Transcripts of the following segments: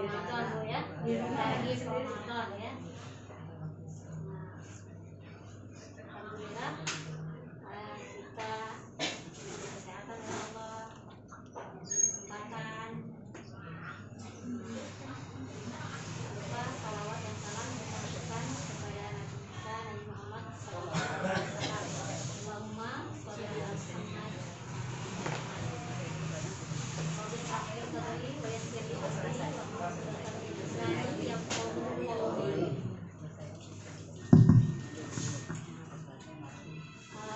Ramadan Bu ya. Lagi Ramadan ya. Alhamdulillah kita kesehatan ya Allah, kesempatan lupa salawat dan salam kita lakukan kepada Nabi kita Nabi Muhammad SAW. Allahumma sholli ala Muhammad.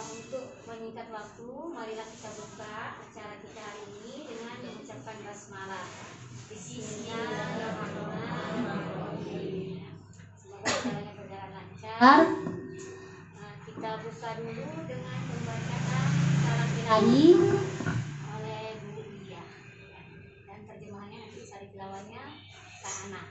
Untuk meningkat waktu, marilah kita buka acara kita hari ini dengan mengucapkan basmalah. Bismillahirrahmanirrahim. Semoga acaranya berjalan lancar. Kita buka dulu dengan pembacaan salam ilahi oleh Bu Lydia, dan terjemahannya nanti Sarif lawannya Kak Ana.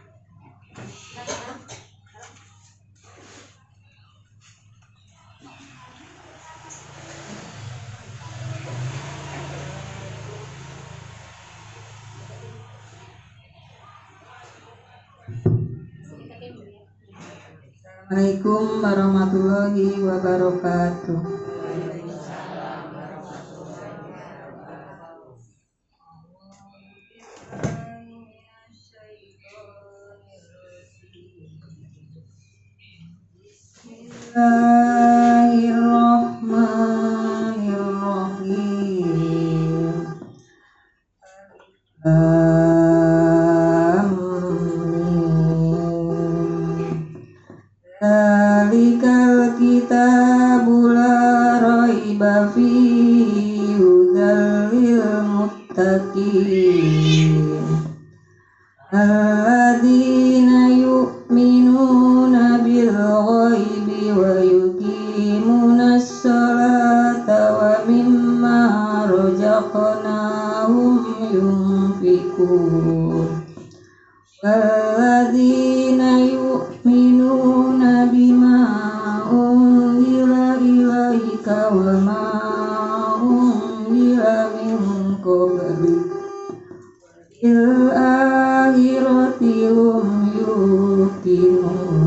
Assalamualaikum warahmatullahi wabarakatuh. Dzalikal kitabu la raiba fihi hudal lil muttaqin alladzina yu'minuna bil ghaibi wa yuqimunas sholata wa mimma razaqnahum yunfiqun walladzina yu'minuna bima unzila ilaika wa ma unzila min qablik bil akhirati hum yuqinun.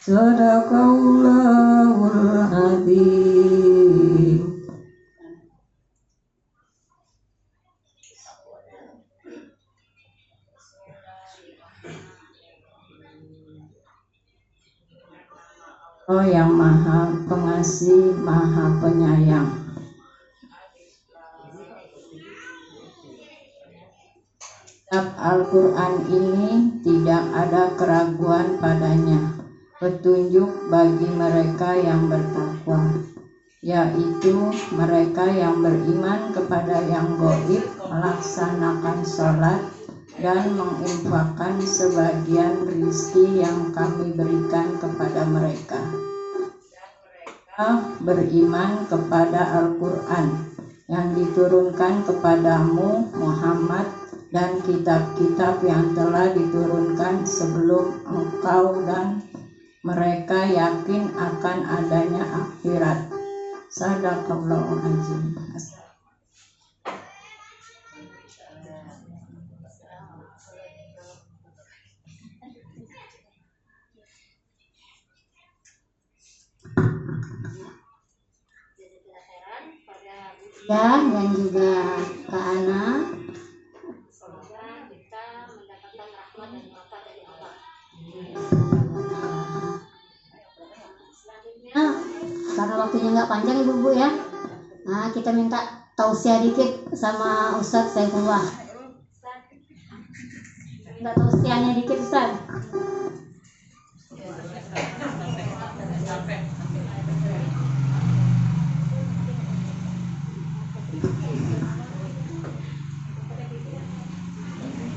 Sadaqallahul adzim. Allah yang Maha Pengasih, Maha Penyayang. Kitab Al-Quran ini tidak ada keraguan padanya, petunjuk bagi mereka yang bertakwa, yaitu mereka yang beriman kepada yang gaib, melaksanakan sholat, dan menginfakkan sebagian rezeki yang kami berikan kepada mereka. Mereka beriman kepada Al-Quran yang diturunkan kepadamu Muhammad dan kitab-kitab yang telah diturunkan sebelum engkau, dan mereka yakin akan adanya akhirat. Sadaqallahul adzim. Ya, dan juga Kak Ana. Semoga kita mendapatkan rahmat dan berkah dari Allah. Selanjutnya, Karena waktunya nggak panjang ibu-ibu ya, nah kita minta tausiah dikit sama Ustadz Saifullah. Minta tausiahnya dikit Ustadz.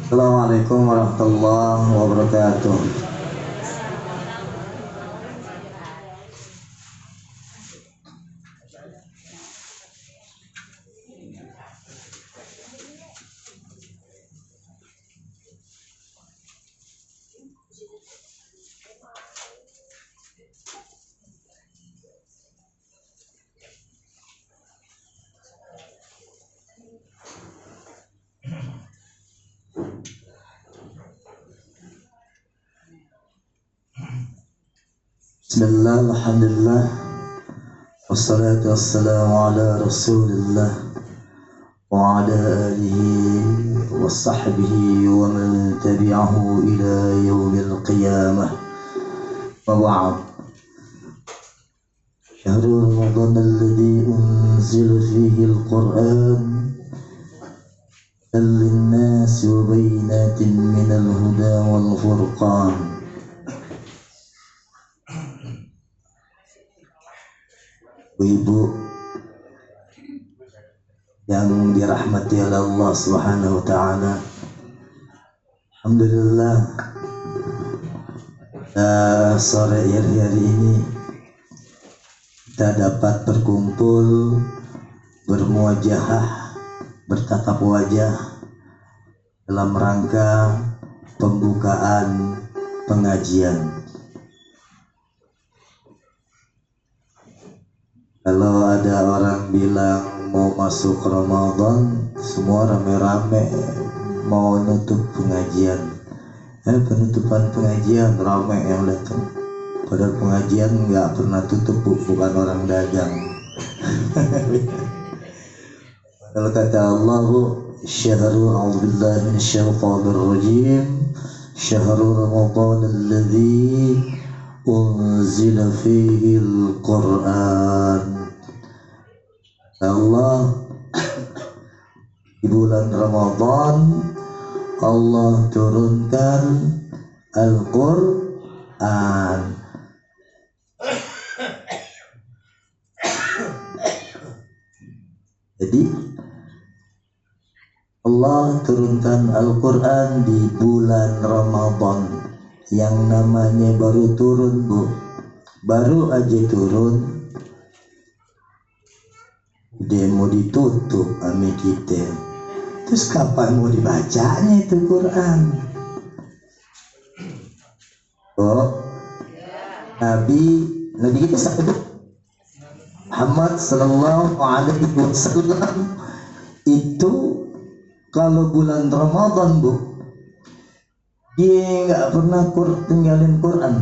Assalamualaikum warahmatullahi wabarakatuh. Bismillah, alhamdulillah, wassalatu wassalamu ala rasulillah wa ala alihi wa sahbihi wa man tabi'ahu ila yaumil qiyamah. Wa ba'd. Syahrul Ramadan alladhi unzila fihi al-Qur'an lin-nasi wa bayyinatin minal huda wal furqan. Ibu yang dirahmati oleh Allah Subhanahu wa taala. Alhamdulillah, sore hari ini kita dapat berkumpul, bermuajahah, bertatap wajah dalam rangka pembukaan pengajian. Kalau ada orang bilang mau masuk Ramadan, semua rame-rame mau nutup pengajian. Penutupan pengajian rame yang datang. Padahal pengajian nggak pernah tutup, bukan orang dagang. Kalau kata Allah, Syahrul a'udzubillahi minasyaitonir rajim, Syahrul Ramadan alladzi unzila fihi al-Qur'an. Allah, di bulan Ramadan Allah turunkan Al-Qur'an. Jadi Allah turunkan Al-Qur'an di bulan Ramadan. Yang namanya baru turun, Bu, baru aja turun dia mau ditutup ami kita. Terus kapan mau dibacanya itu Quran? Oh, Nabi kita sampai Muhammad sallallahu alaihi wasallam itu kalau bulan Ramadan, Bu, dia nggak pernah tinggalin Quran.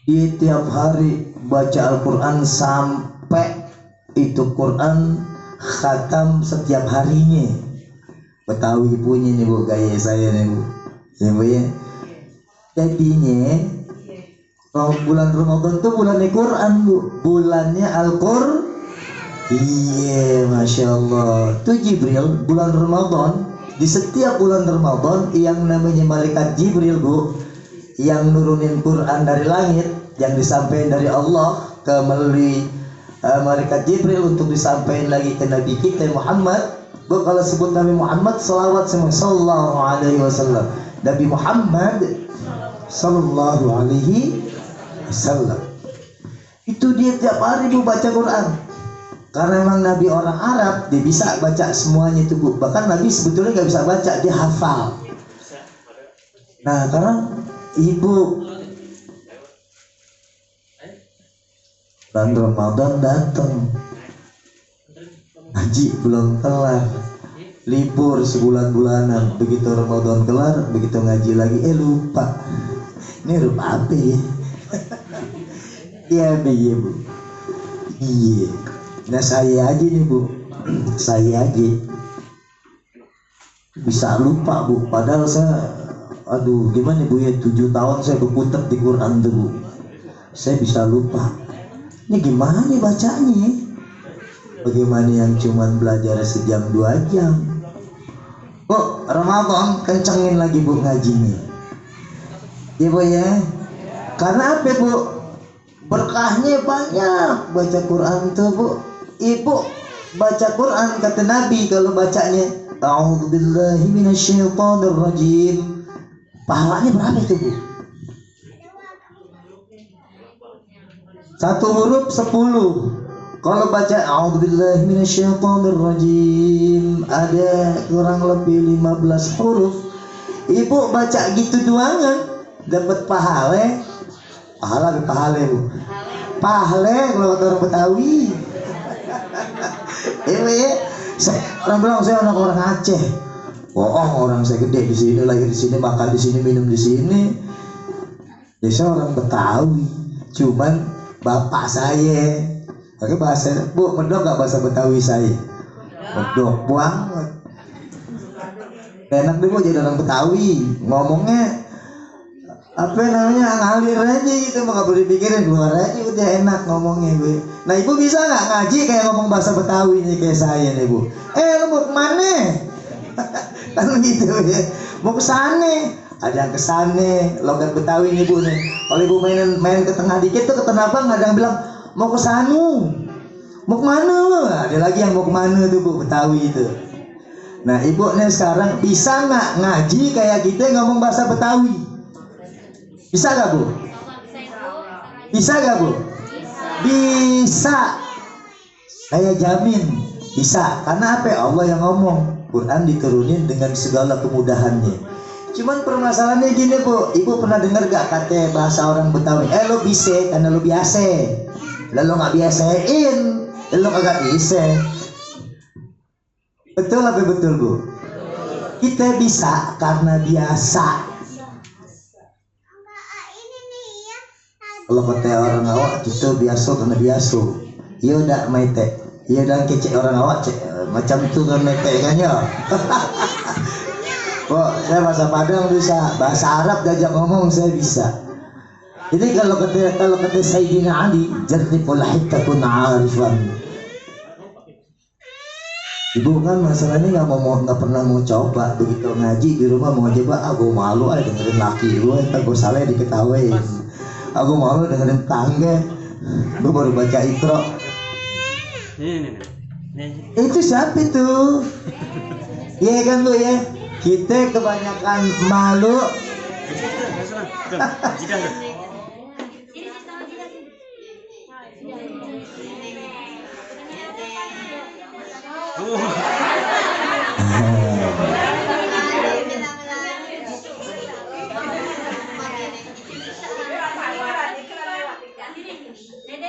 Dia tiap hari baca Al-Quran sampai itu Quran khatam setiap harinya. Betawi punya nih, Bu, gaya saya nih, Bu. Ya, Bu, ya. Jadinya kalau bulan Ramadan itu bulannya Quran, Bu. Bulannya Al-Qur'an. Iya, Masya Allah. Itu Jibril bulan Ramadan. Di setiap bulan Ramadan yang namanya malaikat Jibril, Bu, yang nurunin Quran dari langit, yang disampaikan dari Allah ke melalui malaikat Jibril untuk disampaikan lagi ke Nabi kita Muhammad. Bu, kalau sebut Nabi Muhammad, salawat semua sallallahu alaihi wasallam. Nabi Muhammad sallallahu alaihi wasallam itu dia tiap hari, Bu, baca Quran. Karena memang Nabi orang Arab, dia bisa baca semuanya itu, Bu. Bahkan Nabi sebetulnya nggak bisa baca, dia hafal. Nah, karena Ibu bulan Ramadan datang, haji belum kelar, libur sebulan-bulanan. Begitu Ramadan kelar, begitu ngaji lagi, lupa. Ini lupa apa ya? Iya, Bu. Iya. Nah, saya aja nih, Bu, saya aja bisa lupa, Bu. Padahal saya, aduh, gimana, Bu, ya, 7 tahun saya berputar di Quran tuh, Bu. Saya bisa lupa. Ini gimana nih bacanya? Bagaimana yang cuman belajar sejam 2 jam? Bu, Ramadan kencengin lagi, Bu, ngajinya. Ya, Bu, ya. Karena apa, Bu? Berkahnya banyak baca Quran tuh, Bu. Ibu baca Quran, kata Nabi kalau bacanya a'udzubillahi minasyaitonir rajim, pahalanya berapa itu, Bu? 1 huruf 10. Kalau baca a'udzubillahi minasyaitonir rajim ada kurang lebih 15 huruf. Ibu baca gitu doangan dapat pahala. Pahala, Bu. Pahala kalau kata orang Betawi. Ibu, ya. Orang bilang saya anak orang Aceh. Bohong, orang saya gede di sini, lahir di sini, makan di sini, minum di sini. Ya, saya orang Betawi. cuman bapak saya. Oke, bahasa Bu, medok gak bahasa Betawi saya? Medok banget. Enak deh Bu jadi orang Betawi, ngomongnya apa namanya ngalir aja gitu, nggak boleh dipikirin, keluar aja udah enak ngomongnya gue. Nah ibu bisa nggak ngaji kayak ngomong bahasa Betawi nih kayak saya nih Bu? Lu mau kemana? Kan gitu ya, mau kesana. Ada yang kesana, logat Betawi nih Bu nih. Kalau ibu main ke tengah dikit tuh ke tanah abang, ada yang bilang mau ke sanu, mau kemana lo? Ada lagi yang mau kemana tuh Bu, Betawi itu. Nah ibu nih sekarang bisa nggak ngaji kayak kita ngomong bahasa Betawi? Bisa gak Bu? Bisa gak Bu? Bisa. Saya jamin bisa. Karena apa? Allah yang ngomong. Quran diturunin dengan segala kemudahannya. Cuman permasalahannya gini Bu, ibu pernah dengar gak kata bahasa orang Betawi? Lo bisa karena lo biasa. Lalu gak biasain, lo kagak bisa. Betul apa betul Bu? Kita bisa karena biasa. Kalau kata orang awak itu biasa karena biasa. Iya udah mete. Iya udah kecek orang awak macam itu kan mete kan ya. Oh, saya bahasa Padang bisa, bahasa Arab diajak ngomong saya bisa. Jadi kalau kata Sayyidina Ali, jarribul takun arifan. Ibu kan masalahnya nggak pernah mau coba begitu ngaji di rumah mau coba, aku malu aja dengerin laki gue, entar gue salah diketawain. Aku malu dengerin tangga, gue baru baca Iqra. Itu siapa itu? Iya kan Bu ya? Kita kebanyakan malu.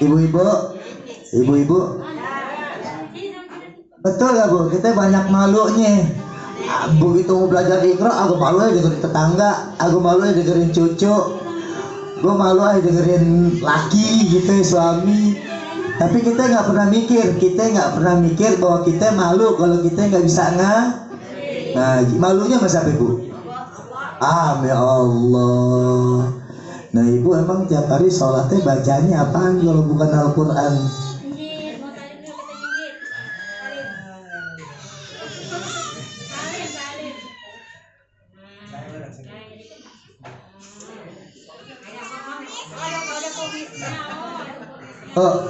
Ibu-ibu, betul gak Bu? Kita banyak malunya. Begitu mau belajar Iqra, aku malu aja dengerin tetangga, aku malu aja dengerin cucu, gue malu aja dengerin laki gitu ya, suami. Tapi kita nggak pernah mikir bahwa kita malu kalau kita nggak bisa ngaji. Malunya masa apa Bu? Ya Allah. Nah ibu emang tiap hari sholatnya bacanya apaan kalau bukan Al-Quran? Oh,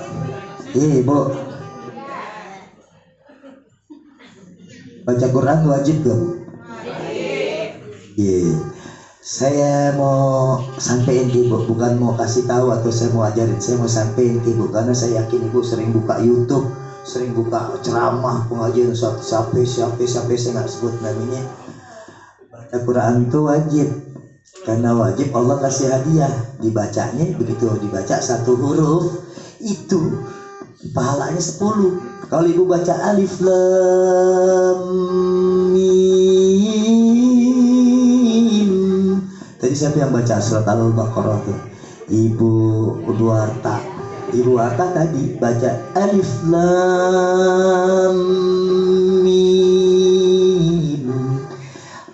ibu baca Quran wajib gak Bu? Iya. Saya mau sampein ke Ibu, bukan mau kasih tahu atau saya mau ajarin, saya mau sampein ke Ibu karena saya yakin Ibu sering buka YouTube, sering buka ceramah pengajian sampai saya nggak sebut namanya. Baca Quran itu wajib, karena wajib Allah kasih hadiah, dibacanya begitu dibaca satu huruf itu pahalanya 10. Kalau Ibu baca alif lam mim, tadi siapa yang baca surat Al-Baqarah tuh? Ibu Warta tadi baca alif lam mim.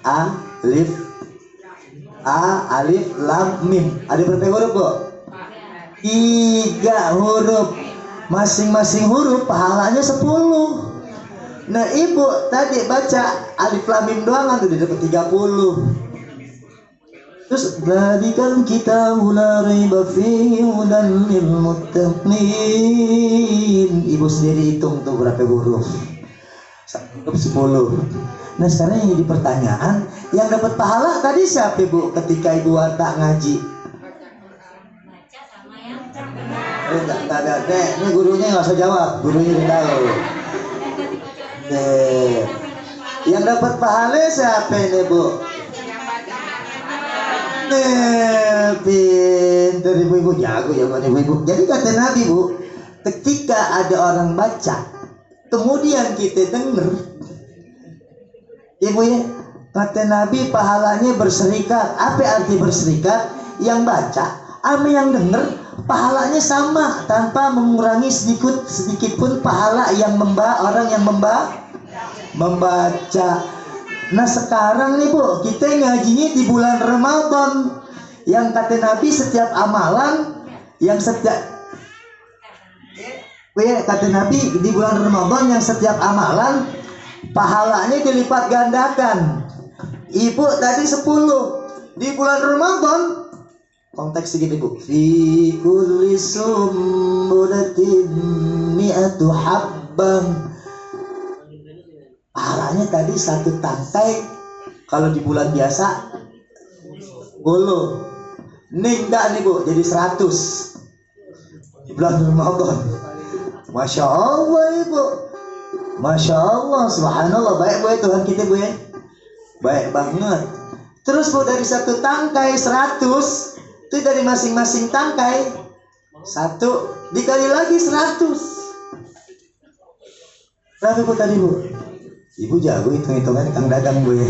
Alif lam mim. Ada berapa huruf Bu? 3 huruf. Masing-masing huruf pahalanya 10. Nah Ibu tadi baca alif lam mim doang udah dapat 30. Terus dzalikan kitabul la raiba fihi hudan lil muttaqin. Ibu sendiri hitung tuh berapa huruf. 10. Nah sekarang yang jadi pertanyaan, yang dapat pahala tadi siapa Bu ketika Ibu Warta ngaji? Enggak ada. Ini gurunya nggak usah jawab, gurunya udah tahu. Yang dapat pahala siapa ini Bu? Pintar ibu-ibu, jago ibu-ibu. Jadi kata Nabi Bu, ketika ada orang baca, kemudian kita dengar, ibu ya, kata Nabi pahalanya berserikat. Apa arti berserikat? Yang baca ame yang denger pahalanya sama tanpa mengurangi sedikit pun pahala yang orang yang membaca. Nah sekarang nih Bu, kita ngajinya di bulan Ramadan yang kata Nabi setiap amalan yang kata Nabi di bulan Ramadan yang setiap amalan pahalanya dilipat gandakan. Ibu tadi 10 di bulan Ramadan. Konteks segini Bu. Fi kulli sumbulatin mi'atu habbang. Pahalanya tadi 1 tangkai. Kalau di bulan biasa 10. Nih enggak nih Bu, jadi 100 di bulan Ramadan. Masya Allah Ibu, Masya Allah, subhanallah. Baik Bu ya Tuhan kita Bu ya, baik banget. Terus Bu, dari 1 tangkai 100 itu dari masing-masing tangkai 1 dikali lagi 100. Berapa Bu tadi Bu? Ibu jago hitung-hitungan Kang Dagang Bu ya.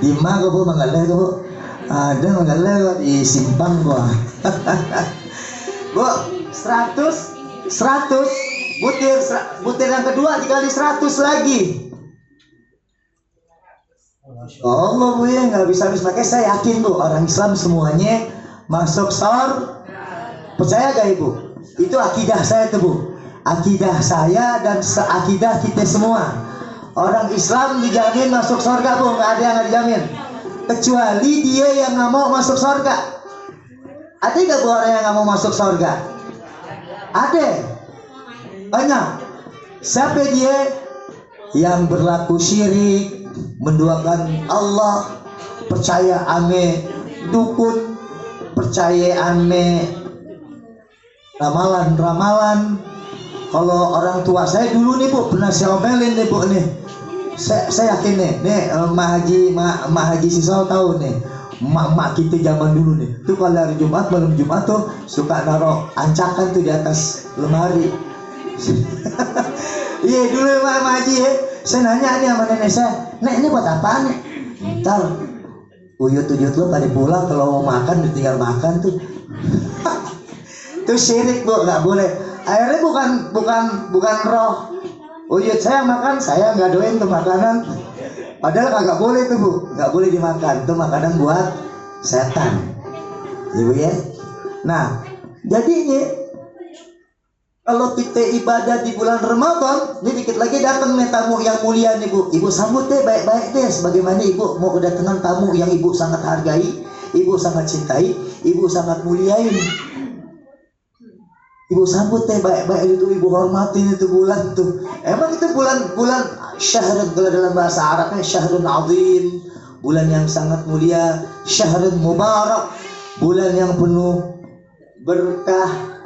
Di mana Bu mengalir Bu? Ada mengalir di simpang Bu. Bu, 100 butir yang kedua dikali 100 lagi. Allah Bu ya, nggak bisa habis. Makanya saya yakin Bu, orang Islam semuanya masuk surga. Percaya gak Ibu? Itu akidah saya tuh Bu, akidah saya dan seakidah kita semua. Orang Islam dijamin masuk surga Bu, nggak ada yang nggak dijamin kecuali dia yang nggak mau masuk surga. Ada nggak Bu orang yang nggak mau masuk surga? Ada, banyak. Siapa dia? Yang berlaku syirik, menduakan Allah, percaya ame dukun, percaya ame ramalan. Kalau orang tua saya dulu nih Bu, pernah saya omelin nih Bu nih. Saya yakin nih Mak Haji Sisal tahu nih. Mak kita zaman dulu nih, tuh kalau hari Jumat, malam Jumat tuh suka naruh ancakan tuh di atas lemari. Iya dulu Mak Haji ya. Saya nanya nih sama nenek saya, Nek ini buat apaan nih? Ntar uyut lo pada pulang, kalau mau makan ditinggal makan tuh. Itu syirik Bu, nggak boleh. Akhirnya bukan roh uyut saya makan, saya nggak doain tuh makanan. Padahal kagak boleh tuh Bu, nggak boleh dimakan. Itu makanan buat setan, Ibu ya. Nah, jadinya kalau kita ibadah di bulan Ramadan, ini dikit lagi datang nih tamu yang mulia nih Bu. Ibu sambut deh baik-baik deh, sebagaimana Ibu mau kedatangan tamu yang Ibu sangat hargai, Ibu sangat cintai, Ibu sangat muliain. Ibu sambut teh baik-baik itu, Ibu hormatin itu bulan tuh. Emang itu bulan syahrun, kalau dalam bahasa Arabnya syahrun azim, bulan yang sangat mulia, syahrun mubarak, bulan yang penuh berkah,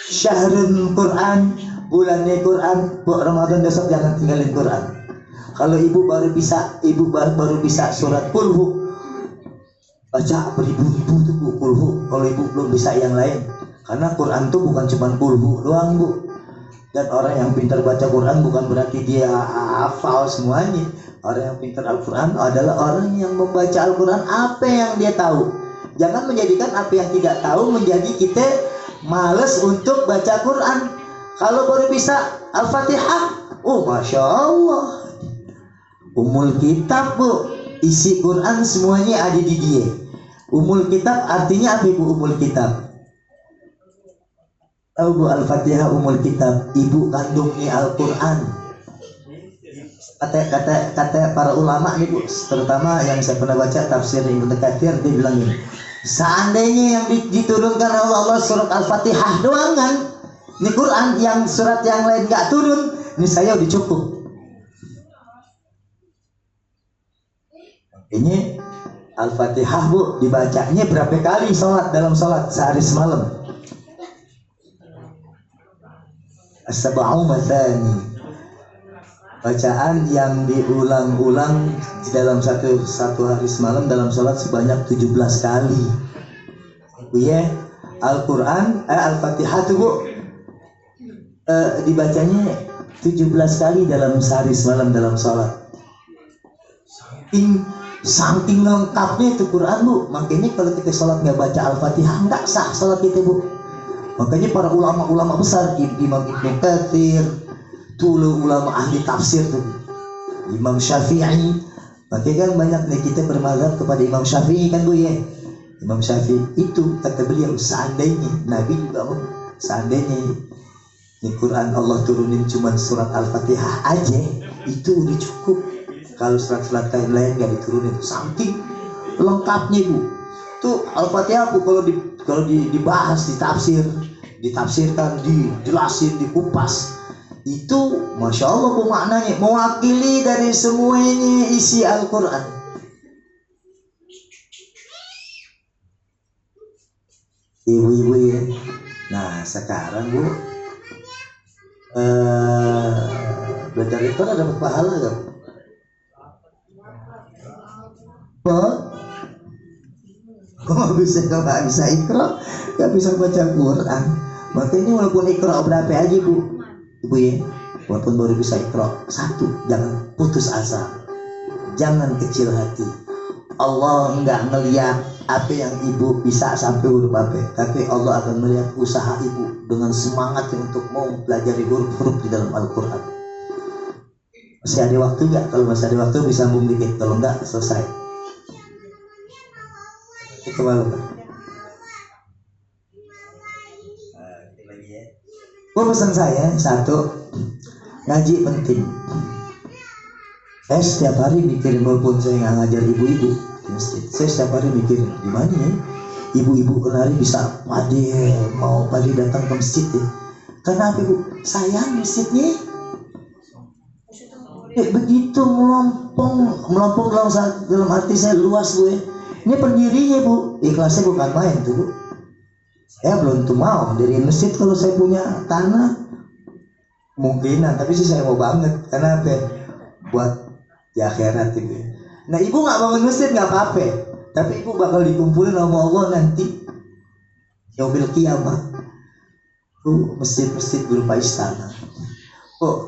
syahrun Quran, bulannya Quran. Bu, Ramadan besok jangan tinggalin Quran. Kalau Ibu baru bisa surat Qulhu, baca beribu-ribu tuh Bu Qulhu. Kalau Ibu belum bisa yang lain, karena Quran tuh bukan cuma Qulhu doang Bu. Dan orang yang pintar baca Quran bukan berarti dia hafal semuanya. Orang yang pintar Al-Quran adalah orang yang membaca Al-Quran apa yang dia tahu. Jangan menjadikan apa yang tidak tahu menjadi kita males untuk baca Quran. Kalau baru bisa Al-Fatihah, oh Masya Allah, Ummul Kitab Bu, isi Quran semuanya ada di dia. Ummul Kitab artinya apa Bu? Ummul Kitab, tahu Bu? Al-Fatihah Ummul Kitab, ibu kandungnya Al-Quran. Kata para ulama nih Bu, terutama yang saya pernah baca tafsir Ibnu Katsir, dia bilang ini, seandainya yang diturunkan oleh Allah surat Al-Fatihah doang kan, ini Quran yang surat yang lain gak turun, ini saya udah cukup. Ini Al-Fatihah Bu, dibacanya berapa kali dalam sholat sehari semalam? As-sab'u mathani, bacaan yang diulang-ulang di dalam satu hari semalam dalam sholat sebanyak 17 kali. Bu ya, Al-Quran, Al-Fatihah tuh Bu, dibacanya 17 kali dalam sehari semalam dalam sholat. Saking lengkapnya itu Quran bu. Makanya kalau kita sholat nggak baca Al-Fatihah nggak sah sholat kita bu. Makanya para ulama-ulama besar, Imam Ibnu Katsir, dulu ulama ahli tafsir tuh, Imam Syafi'i. Makanya kan banyak nih kita bermazhab kepada Imam Syafi'i kan bu ya. Imam Syafi'i itu kata beliau, seandainya Nabi juga mau, seandainya di Quran Allah turunin cuma surat Al-Fatihah aja, itu udah cukup. Kalau surat-surat lain nggak diturunin, saking lengkapnya bu. Tuh Al-Fatihah bu, kalau dibahas, ditafsirkan, dijelasin, dikupas, itu masya Allah bu maknanya mewakili dari semuanya isi Al-Quran. Ibu-ibu ya. Nah sekarang bu, belajar itu dapat pahala gak? Kok nggak bisa ikra, nggak bisa baca Quran. Makanya walaupun ikra berapa aja bu, ibu ya, walaupun baru bisa ikra satu, jangan putus asa, jangan kecil hati. Allah nggak ngelihat apa yang ibu bisa sampai huruf apa, tapi Allah akan melihat usaha ibu dengan semangat untuk mau pelajari huruf-huruf di dalam Al-Quran. Masih ada waktu nggak? Kalau masih ada waktu bisa sambung dikit, kalau nggak selesai. Itu malu kan? Pesan saya satu, ngaji penting. Saya setiap hari mikirin, walaupun saya nggak ngajar ibu-ibu di masjid, saya setiap hari mikirin gimana ya ibu-ibu kenari bisa mau datang ke masjid ya. Karena apa ibu? Sayang masjidnya begitu melompong dalam arti saya luas bu ya. Ini pendirinya bu, ikhlasnya bukan main tuh bu. Saya belum tuh mau diriin masjid kalau saya punya tanah mungkinan, tapi sih saya mau banget. Karena apa? Buat di akhirat ibu. Nah ibu nggak bangun masjid nggak apa-apa, tapi ibu bakal dikumpulin sama Allah nanti yaumil qiyamah. Masjid-masjid berupa istana.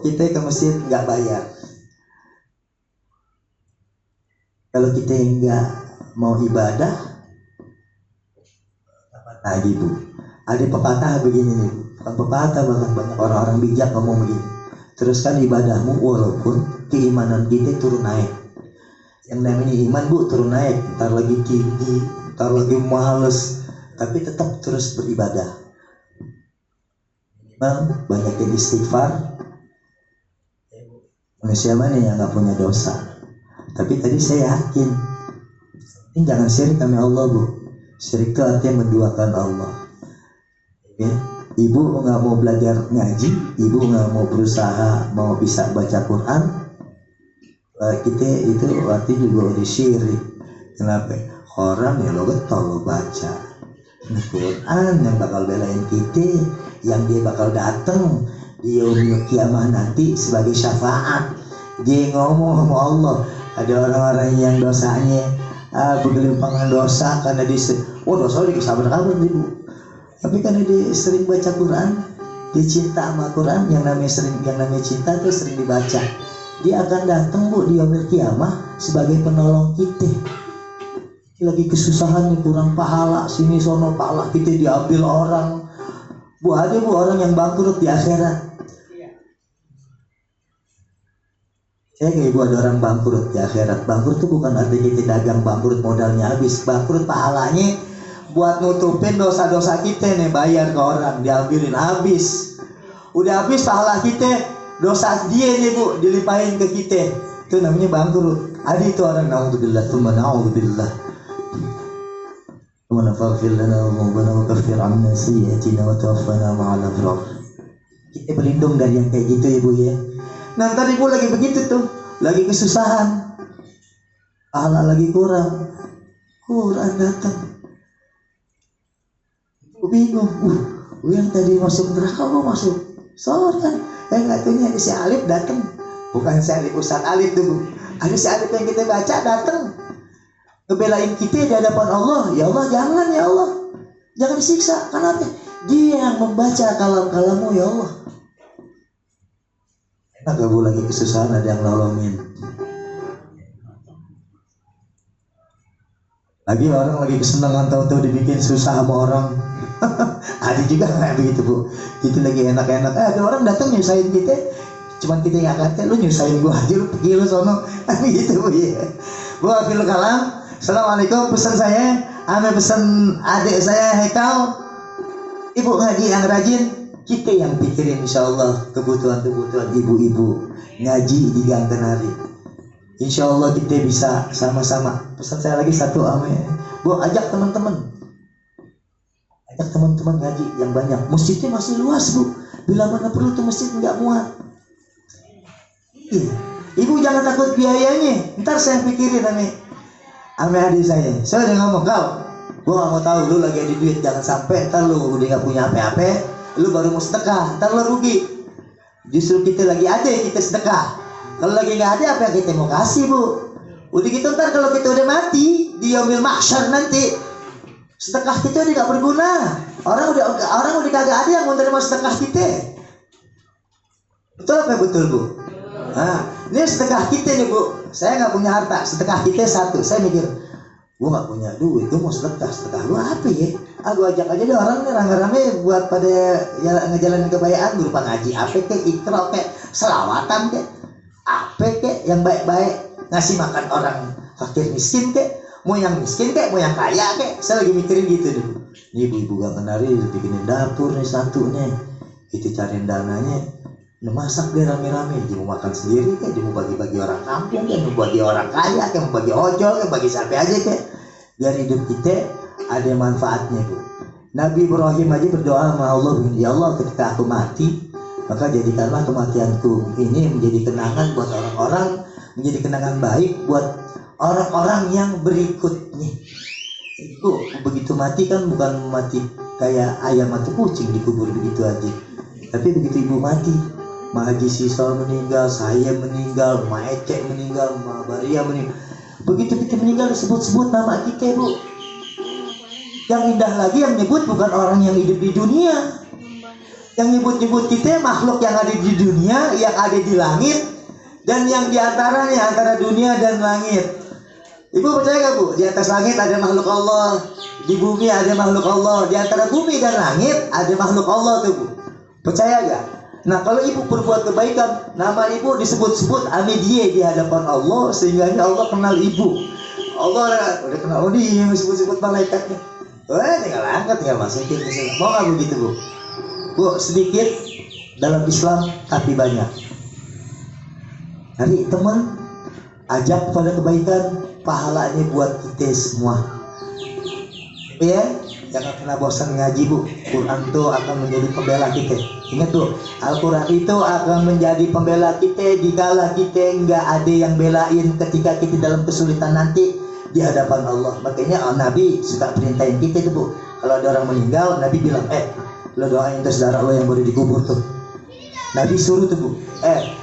Kita ke masjid nggak bayar. Kalau kita nggak mau ibadah, lagi bu, ada pepatah begini nih, bukan pepatah, bahkan banyak orang-orang bijak ngomong begini. Teruskan ibadahmu walaupun keimanan kita turun naik. Yang namanya iman bu turun naik, ntar lagi tinggi, ntar lagi males, tapi tetap terus beribadah. Banyak yang istighfar. Manusia mana yang nggak punya dosa? Tapi tadi saya yakin, ini jangan syirik sama Allah bu. Syirik itu artinya menduakan Allah. Ya. Ibu nggak mau belajar ngaji, ibu nggak mau berusaha mau bisa baca Quran, kita itu artinya juga udah syirik. Kenapa? Orang ya lo getol lo baca Quran yang bakal belain kita, yang dia bakal datang di yaumil qiyamah nanti sebagai syafaat. Dia ngomong sama Allah. Ada orang-orang yang dosanya bergelimpangan dosa karena dia dosa dia sabar-sabar ibu. Tapi karena dia sering baca Quran, dia cinta sama Quran, yang namanya cinta itu sering dibaca. Dia akan datang bu di yaumil qiyamah sebagai penolong kita. Lagi kesusahan nih, kurang pahala, sini sono pahala kita diambil orang. Bu ada bu orang yang bangkrut di akhirat. Saya kayak ibu ada orang bangkrut di akhirat. Bangkrut itu bukan arti kita dagang bangkrut modalnya habis. Bangkrut pahalanya buat nutupin dosa-dosa kita nih, bayar ke orang, diambilin habis. Udah habis pahala kita, dosa dia nih bu dilimpahin ke kita. Itu namanya bangkrut. Ada itu orang, naudzubillah, tsumma naudzubillah. Wa naghfir lana wa rabbana wa kaffir 'anna sayyi'atina wa tawaffana ma'al abrar. Kita berlindung dari yang kayak gitu ibu ya. Nah ntar ibu lagi begitu tuh, lagi kesusahan, pahala lagi kurang, Quran datang, ibu bingung, yang tadi masuk neraka kok masuk surga? Nggak taunya ada si Alif datang, bukan si Alif Ustaz Alif tuh, ada si Alif yang kita baca datang, ngebelain kita di hadapan Allah. Ya Allah jangan, ya Allah jangan disiksa, karena dia yang membaca kalam-kalammu ya Allah. Enak gak bu lagi kesusahan ada yang nolongin. Lagi orang lagi kesenangan tahu-tahu dibikin susah sama orang. Ada juga kayak begitu bu. Itu lagi enak-enak. Ada orang datang nyusahin kita, cuman kita nggak kata, lu nyusahin gua aja, lu pergi lu sono. Gitu bu ya. Bu akhirul kalam. Assalamualaikum, pesan saya, ame pesan adik saya Hekal. Ibu ngaji yang rajin, kita yang pikirin insya Allah kebutuhan-kebutuhan ibu-ibu ngaji di Gang Kenari. Insya Allah kita bisa sama-sama. Pesan saya lagi satu, ame, bu ajak teman-teman ngaji yang banyak. Masjidnya masih luas bu, bila mana perlu tuh masjid nggak muat. Ibu jangan takut biayanya, ntar saya pikirin ame adik saya udah ngomong, kau gua gak mau tahu lu lagi ada duit, jangan sampai ntar lu udah gak punya apa-apa, lu baru mau sedekah, ntar lu rugi. Justru kita lagi ada, kita sedekah. Kalau lagi nggak ada, apa yang kita mau kasih bu? Udah gitu ntar kalau kita udah mati di yaumil mahsyar nanti, sedekah kita udah nggak berguna. Orang udah kagak ada yang mau terima sedekah kita. Betul apa betul bu? Nah, ini sedekah kita nih bu. Saya nggak punya harta, sedekah kita satu. Saya mikir, gua nggak punya duit, gua mau sedekah gua apa ya? Gua ajak aja deh orang nih rame-rame buat pada ya, ngejalanin kebaikan berupa ngaji, apa kek, ikra kek, selawatan kek. Apa kek yang baik-baik, ngasih makan orang fakir miskin kek, mau yang miskin kek, mau yang kaya kek. Saya lagi mikirin gitu dulu. Ini ibu-ibu Gang Kenari bikinin dapur nih satu nih, kita cariin dananya, masak deh rame-rame, dia mau makan sendiri kek, dia mau bagi-bagi orang kampung kek, mau bagi orang kaya kek, mau bagi ojol kek, bagi siapa aja kek, biar hidup kita ada manfaatnya bu. Nabi Ibrahim aja berdoa sama Allah, ya Allah ketika aku mati, maka jadikanlah kematianku ini menjadi kenangan buat orang-orang, menjadi kenangan baik buat orang-orang yang berikutnya. Ibu begitu mati kan bukan mati kayak ayam atau kucing dikubur begitu aja. Tapi begitu ibu mati, Ma Haji Sisal meninggal, saya meninggal, Ma Ece meninggal, Ma Baria meninggal. Begitu kita meninggal disebut-sebut nama kita bu. Yang indah lagi yang nyebut bukan orang yang hidup di dunia. Yang nyebut-nyebut kita makhluk yang ada di dunia, yang ada di langit, dan yang diantaranya antara dunia dan langit. Ibu percaya gak bu? Di atas langit ada makhluk Allah, di bumi ada makhluk Allah, di antara bumi dan langit ada makhluk Allah tuh bu. Percaya gak? Nah kalau ibu berbuat kebaikan, nama ibu disebut-sebut amidiyah di hadapan Allah, sehingga Allah kenal ibu. Allah udah kenal, dia yang disebut-sebut malaikatnya. Tinggal angkat, tinggal masukin. Mau gak begitu bu? Bu, sedikit dalam Islam tapi banyak. Cari teman, ajak pada kebaikan, pahalanya buat kita semua. Ya, jangan pernah bosan ngaji bu. Quran itu akan menjadi pembela kita. Ingat tuh, Al-Quran itu akan menjadi pembela kita dikala kita nggak ada yang belain ketika kita dalam kesulitan nanti di hadapan Allah. Makanya Nabi suka perintahin kita tuh bu. Kalau ada orang meninggal, Nabi bilang, lo doain tuh saudara lo yang baru dikubur tuh. Nabi suruh tuh bu,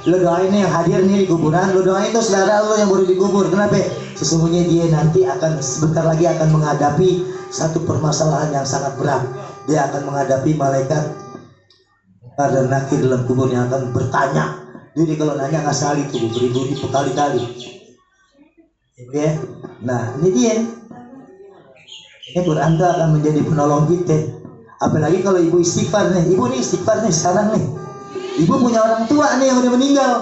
lo doain yang hadir nih di kuburan, lo doain tuh saudara lo yang baru dikubur. Kenapa? Sesungguhnya dia nanti akan sebentar lagi akan menghadapi satu permasalahan yang sangat berat. Dia akan menghadapi malaikat dan nakir dalam kubur yang akan bertanya. Jadi kalau nanya nggak sekali tuh, beribu-ribu kali-kali. Ya, nah ini dia. Ini Quran itu akan menjadi penolong kita. Apalagi kalau ibu istighfar nih, ibu nih istighfar nih sekarang nih. Ibu punya orang tua nih yang udah meninggal,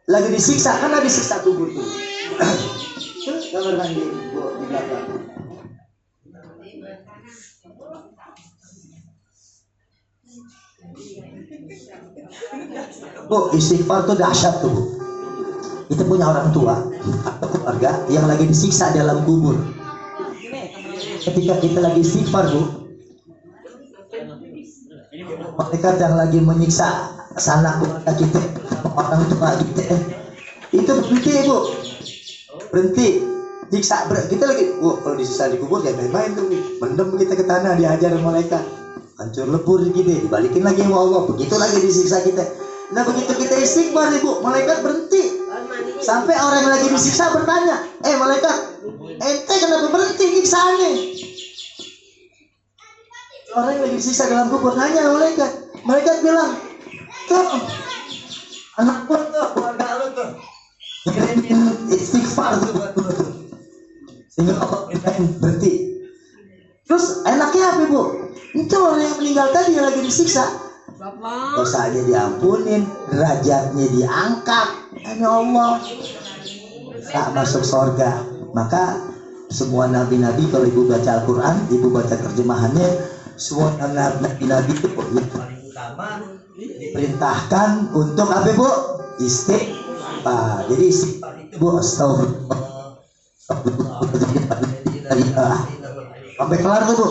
lagi disiksa, kan lagi disiksa kubur tuh. Kamar mandi bu di belakang. Bu, istighfar tuh dahsyat tuh bu. Kita punya orang tua atau keluarga yang lagi disiksa dalam kubur. Ketika kita lagi istighfar bu, malaikat yang lagi menyiksa sanak keluarga kita, orang tua kita, itu berhenti bu, berhenti nyiksa. Kita lagi, kalau disiksa di kubur ya main-main tuh, mendem kita ke tanah, dihajar malaikat, hancur lebur kita, dibalikin lagi sama Allah, begitu lagi disiksa kita. Nah begitu kita istighfar ibu, malaikat berhenti, sampai orang yang lagi disiksa bertanya, malaikat, ente kenapa berhenti nyiksaannya? Orang yang lagi disiksa dalam kubur nanya malaikat bilang, tuh anak gua tuh, keluarga lu tuh, istighfar tuh buat lu tuh. Sehingga Allah perintahin berhenti. Terus enaknya apa Bu? Itu orang yang meninggal tadi yang lagi disiksa, dosanya diampunin, derajatnya diangkat, ya Allah, tak masuk surga. Maka semua nabi-nabi, kalau ibu baca Al-Quran, ibu baca terjemahannya, semua nabi-nabi itu yang paling utama diperintahkan untuk apa Bu? Istighfar. Jadi istighfar itu Bu, astagfirullah, sampai kelar tuh Bu.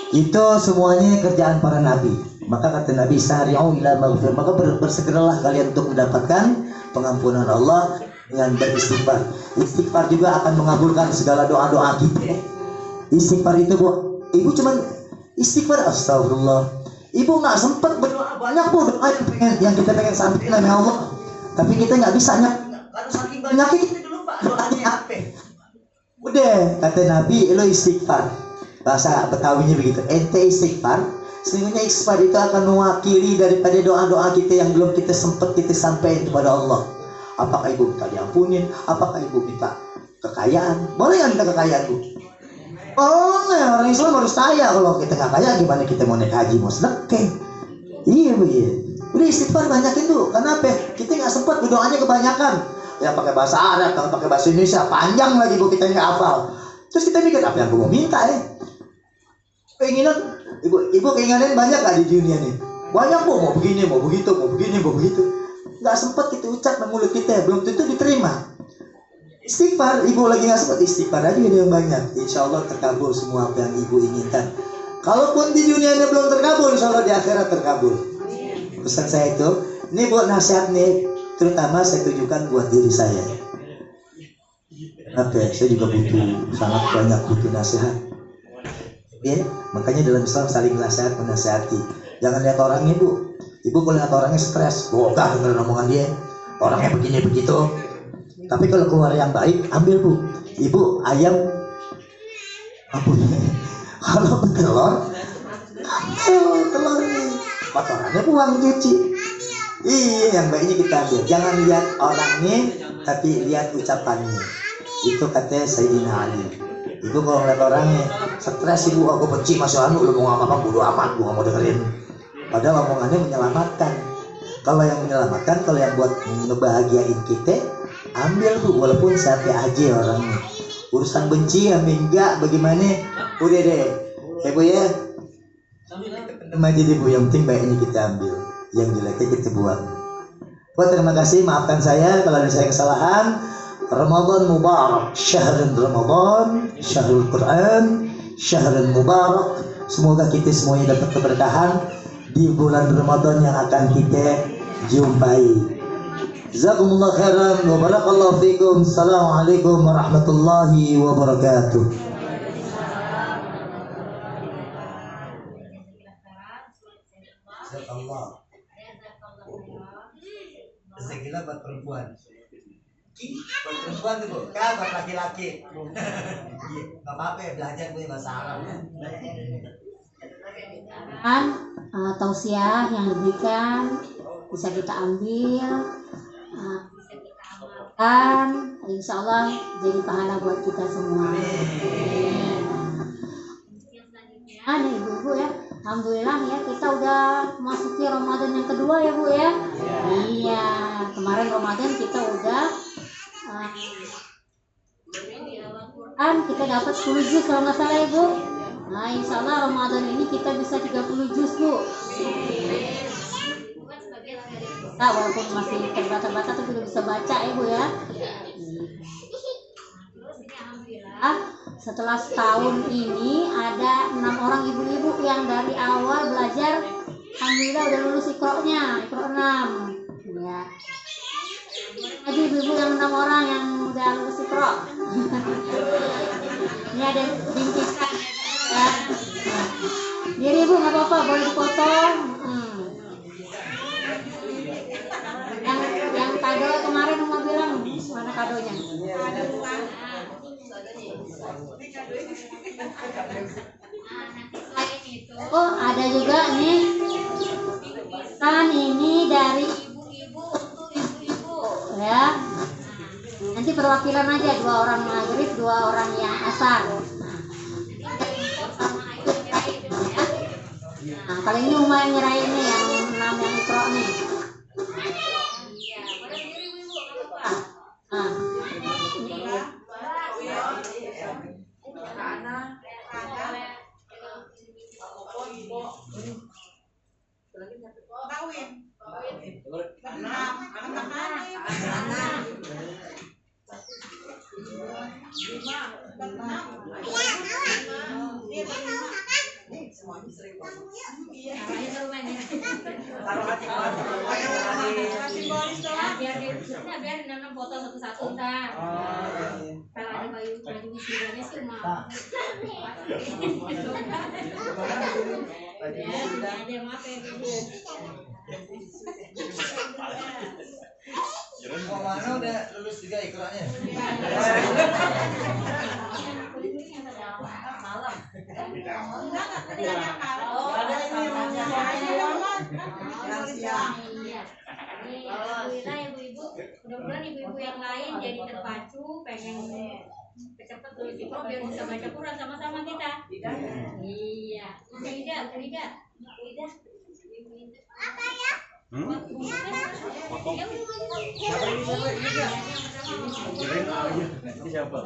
Itu semuanya kerjaan para nabi. Maka kata Nabi, sari'u ila maghfir, maka bersegeralah kalian untuk mendapatkan pengampunan Allah dengan beristighfar. Istighfar juga akan mengabulkan segala doa-doa kita. Istighfar itu Bu, ibu cuman istighfar, astagfirullah. Ibu nggak sempat berdoa banyak Bu, doa yang kita pengen sampaikan sama Allah, tapi kita nggak bisa karena saking banyaknya kita dulu Pak doanya apa. Udah kata Nabi, lo istighfar. Bahasa Betawinya begitu, ente istighfar. Sesungguhnya istighfar itu akan mewakili daripada doa-doa kita yang belum kita sempat kita sampaikan kepada Allah. Apakah ibu minta diampunin? Apakah ibu minta kekayaan? Boleh nggak minta kekayaan Bu? Boleh, orang Islam harus kaya. Kalau kita nggak kaya gimana kita mau naik haji, mau sedekah? Iya Bu ya. Udah istighfar banyakin tuh. Kenapa? Kita nggak sempat berdoanya kebanyakan. Ya pakai bahasa Arab, kalau pakai bahasa Indonesia panjang lagi Bu, kita nggak hafal. Terus kita mikir apa yang gue mau minta ya? Keinginan ibu keinginan banyak gak di dunia nih? Banyak Bu, mau begini, mau begitu, mau begini, mau begitu. Nggak sempat kita ucap dengan mulut kita, belum tentu diterima. Istighfar, ibu lagi nggak sempat istighfar aja yang banyak. Insya Allah terkabul semua apa yang ibu inginkan. Kalaupun di dunia ini belum terkabul, insya Allah di akhirat terkabul. Pesan saya itu, ini buat nasihat nih, terutama saya tujukan buat diri saya. Oke, saya juga sangat banyak butuh nasihat. Ya, makanya dalam Islam saling nasihat menasihati. Jangan lihat orangnya Bu. Ibu kalau lihat orangnya stres, gak dengerin omongan dia. Orangnya begini begitu. Tapi kalau keluar yang baik, ambil Bu. Ibu ayam apa ini? Kalau telur, ambil telurnya. Kotorannya buang cuci. Iya, yang baiknya kita ambil. Jangan lihat orangnya, tapi lihat ucapannya. Itu katanya Sayyidina Ali. Ibu kalau ngeliat orangnya stres, ibu aku benci masuk anu, lu mau ngomong apa bodo amat, gua gak mau dengerin. Padahal omongannya menyelamatkan. Kalau yang menyelamatkan, kalau yang buat ngebahagiain kita, ambil Bu, walaupun siapa aja orangnya. Urusan benci ya enggak, bagaimana? Udah deh, ya Bu ya. Pendem aja deh Bu, yang penting baiknya kita ambil, yang jeleknya kita buang. Bu, terima kasih, maafkan saya kalau ada saya kesalahan. Ramadan Mubarak, syahrul Ramadan, syahrul Quran, syahrul Mubarak. Semoga kita semuanya dapat keberkahan di bulan Ramadan yang akan kita jumpai. Jazakumullah khairan wa barakallahu fikum. Assalamualaikum warahmatullahi wabarakatuh. Jazakallah. Segila buat perempuan. Buat perempuan tuh Bu, kan buat laki-laki. Gak apa-apa ya, belajar gue bahasa Arab. Tausiah yang diberikan bisa kita ambil, bisa kita amalkan, insya Allah jadi pahala buat kita semua. Nih ibu-ibu ya, alhamdulillah ya kita udah masuki Ramadan yang kedua ya Bu ya. Iya, kemarin Ramadan kita udah kita dapat 10 juz kalau nggak salah ya Bu. Nah insya Allah Ramadan ini kita bisa 30 juz Bu. Nah, walaupun masih terbata-bata tapi udah bisa baca ya Bu ya. Setelah setahun ini ada 6 orang ibu-ibu yang dari awal belajar, alhamdulillah udah lulus Iqra-nya, Iqra 6 ya. Jadi ibu-ibu yang 6 orang yang udah lulus Iqra. Ini ada bingkisan ya. Jadi ibu nggak apa-apa, boleh dipotong. Yang kado kemarin mau bilang mana kadonya? Oh ada juga nih kan ini dari ibu-ibu untuk ibu-ibu ya. Nanti perwakilan aja 2 orang maghrib, dua orang yang asal. Nah, kali ini Uma yang nyerahin nih, yang 6 yang Iqra nih. Nah, biar nanam foto satu-satu ntar. Kalau ada baju wisudanya sih mau. Ada maaf ya Bu. Mana udah lulus juga Iqranya? Malam. Alhamdulillah ibu-ibu, mudah-mudahan ibu-ibu yang lain jadi terpacu, pengen cepet tulis Iqra biar bisa baca Quran sama-sama kita. Iya. Lidah. Apa ya? Siapa?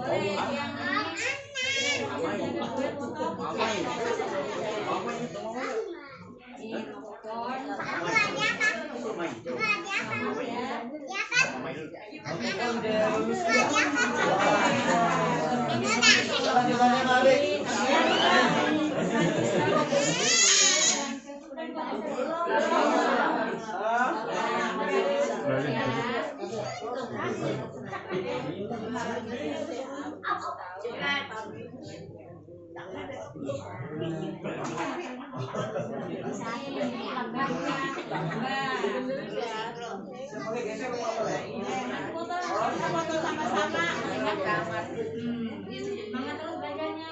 Semangat terus belajarnya.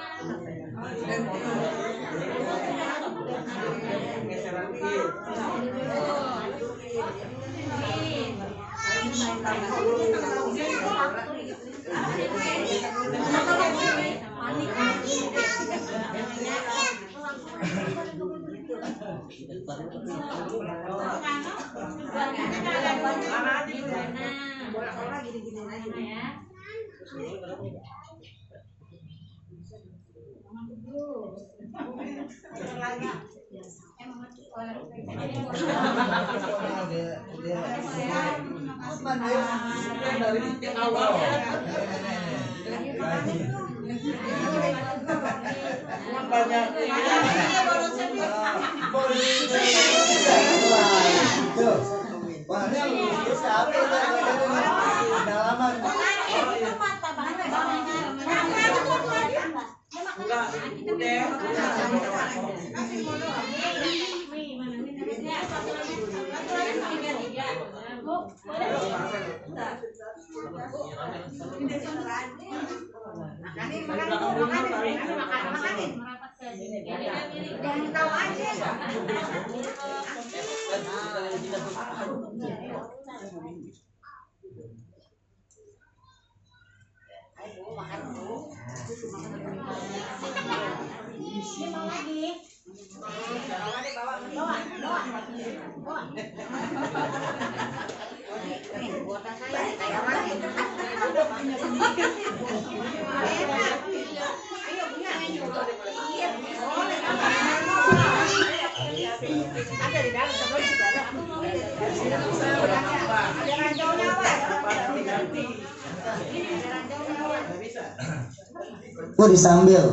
Oh, disambil,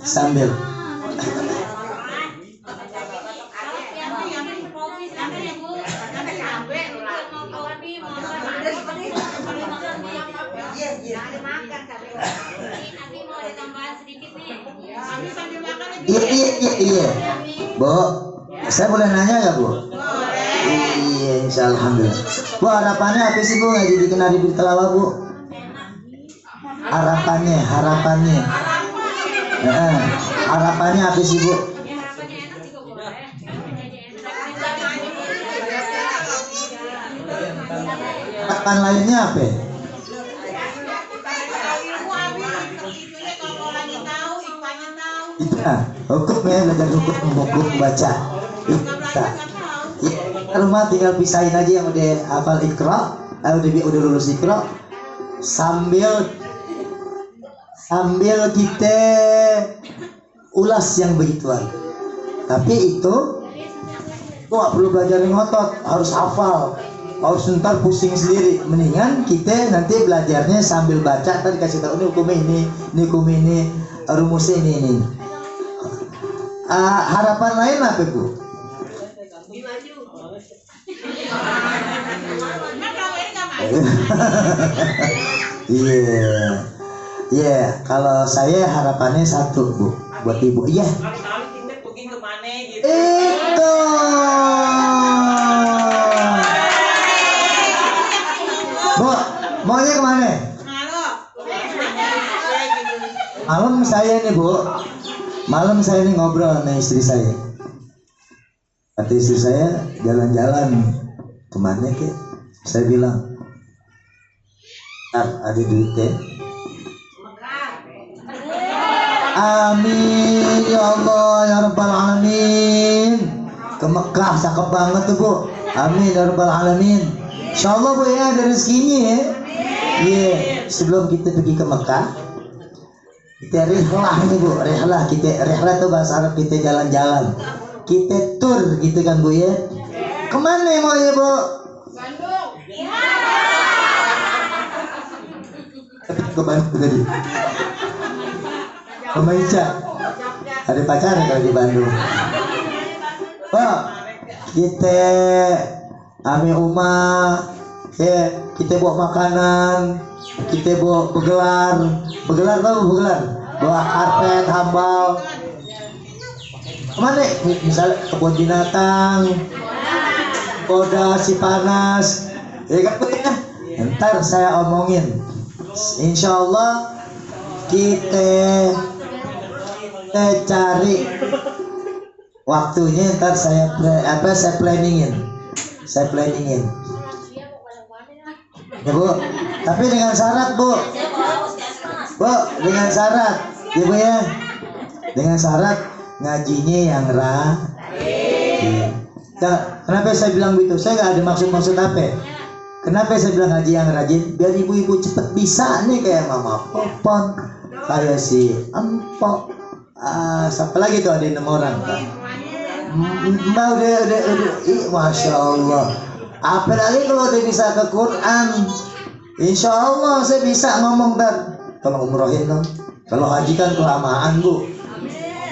sambil. Iya. Bu, saya boleh nanya nggak Bu? Iya, insya Allah, alhamdulillah. Bu, harapannya apa sih Bu ngaji di Kenari Tilawah Bu? Harapannya. Harapannya apa sih Bu? Harapan lainnya apa? Hukumnya belajar hukum baca. Kita. Ya, rumah tinggal pisahin aja yang udah hafal Iqra, udah lulus Iqra, sambil kita ulas yang begituan. Tapi itu nggak perlu belajar yang ngotot, harus hafal, harus ntar pusing sendiri. Mendingan kita nanti belajarnya sambil baca, tadi kasih tahu ini hukum ini hukum ini, rumusnya ini. Harapan lain apa Bu? Iya, kalau saya harapannya satu Bu, buat Ibu. Iya. Itu. Bu, maunya kemana? Malam saya nih Bu, malam saya nih ngobrol sama istri saya. Kata istri saya jalan-jalan kemana ke? Saya bilang, ada duitnya. Amin ya Allah ya Rabbal Alamin. Ke Mekah cakep banget tuh Bu. Amin ya Rabbal Alamin. Insyaallah Bu ya, ada rezekinya ya. Iya, sebelum kita pergi ke Mekah, kita rihlah nih Bu, rihlah tuh bahasa Arab, kita jalan-jalan, kita tur gitu kan Bu ya. Kemana maunya Bu? Bandung. Ke Bandung tadi. Sama Ica. Ada pacarnya kalau di Bandung. Pak, kita ame Uma, ya kita bawa makanan, kita bawa begelar tahu begelar, bawa karpet, hambal. Kemana? Misalnya kebun binatang, Koda, Cipanas, ya kan Bu ya? Ntar saya omongin. Insya Allah kita cari waktunya, ntar saya planningin ya Bu, tapi dengan syarat Bu, dengan syarat ya Bu ya, dengan syarat ngajinya yang rajin. Nah, kenapa saya bilang begitu? Saya nggak ada maksud apa. Kenapa saya bilang ngaji yang rajin? Biar ibu-ibu cepet bisa nih, kayak Mama Popon, kayak si Empok, siapa lagi tuh, ada 6 orang kan? Mbak udah, Masya Allah. Apalagi kalau udah bisa ke Quran, Insya Allah saya bisa ngomong kan. Kalau umrohin kan, kalau haji kan kelamaan Bu.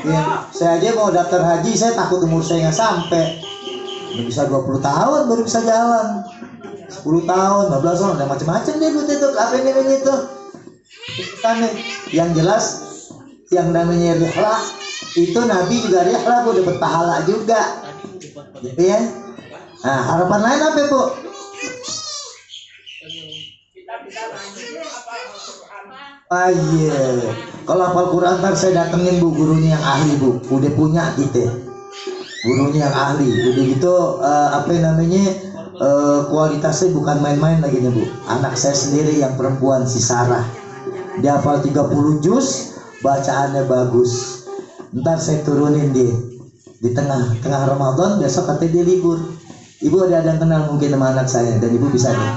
Ya, saya aja mau daftar haji, saya takut umur saya nggak sampai. Udah bisa 20 tahun baru bisa jalan. 10 tahun, 15 tahun, ada macam-macam deh Bu itu, apa ini itu. Kan yang jelas, yang namanya rihlah itu Nabi juga rihlah Bu, dapat pahala juga, gitu ya. Nah, harapan lain apa Bu? Iya, kalau hafal Quran ntar saya datengin Bu gurunya yang ahli Bu, udah punya gitu, gurunya yang ahli, udah gitu apa namanya, kualitasnya bukan main-main lagi nih Bu. Anak saya sendiri yang perempuan, si Sarah, dia hafal 30 juz, bacaannya bagus. Ntar saya turunin dia di tengah Ramadan, besok katanya dia libur. Ibu ada yang kenal mungkin sama anak saya, dan ibu bisa nih.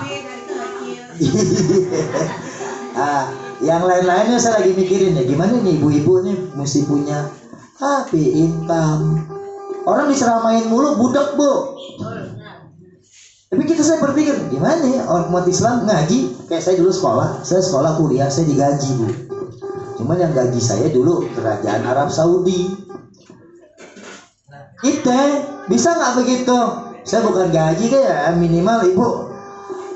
Yang lain-lainnya saya lagi mikirin ya, gimana nih ibu-ibu nih mesti punya HP, income. Orang diceramain mulu budak Bu. Tapi saya berpikir gimana ya orang umat Islam ngaji, kayak saya dulu sekolah kuliah, saya digaji Bu. Cuman yang gaji saya dulu kerajaan Arab Saudi. Kita bisa nggak begitu? Saya bukan gaji kayak minimal ibu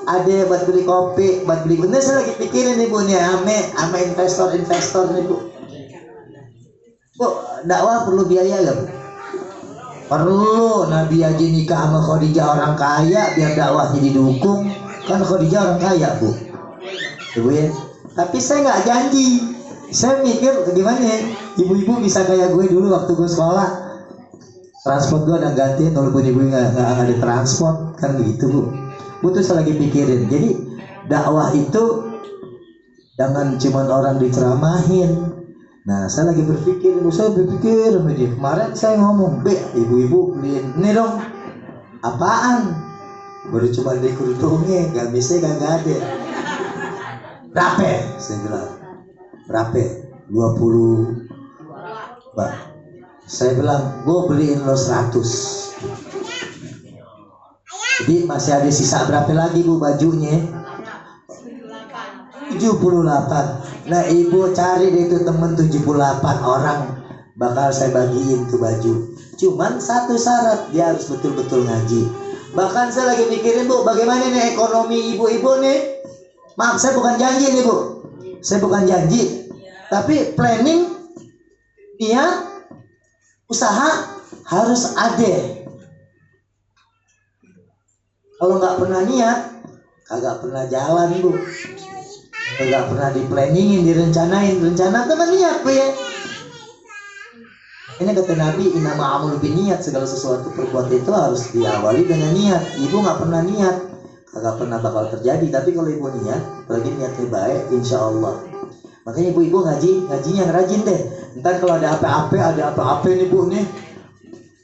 ada buat beli kopi, buat beli bener. Saya lagi pikirin ibu nih ame investor nih Bu. Bu, dakwah perlu biaya gak Bu? Perlu. Nabi aja nikah sama Khadijah orang kaya biar dakwahnya didukung. Kan Khadijah orang kaya Bu, ibu ya. Tapi saya nggak janji. Saya mikir gimana ya, ibu-ibu bisa kayak gue dulu waktu gue sekolah. Transport gue udah gantiin walaupun ibu nggak ada transport kan begitu Bu. Tuh saya lagi pikirin. Jadi dakwah itu jangan cuma orang diceramahin, Nah, saya lagi berpikir, saya berpikir sama dia. Kemarin saya ngomong, ibu-ibu beliin ini dong. Apaan? Baru cuma di kerudungnya, gamisnya kagak ada. Berapa? Saya bilang. Berapa? 20. Pak. Saya bilang, gue beliin lo 100. Jadi masih ada sisa berapa lagi bu bajunya? 78. Nah ibu cari deh itu temen 78 orang, bakal saya bagiin tuh baju. Cuman satu syarat, dia harus betul-betul ngaji. Bahkan saya lagi mikirin bu, bagaimana nih ekonomi ibu-ibu nih. Maaf, saya bukan janji nih bu, saya bukan janji, tapi planning niat usaha harus ada. Kalau nggak pernah niat, kagak pernah jalan bu. Nggak pernah di-planningin, direncanain. Rencana teman niat bu ya. Ini kata Nabi, inama amul biniat, segala sesuatu perbuatan itu harus diawali dengan niat. Ibu nggak pernah niat, kagak pernah bakal terjadi. Tapi kalau ibu niat, apalagi niatnya baik, insya Allah. Makanya ibu-ibu ngajinya yang rajin deh. Ntar kalau ada apa-apa nih bu nih,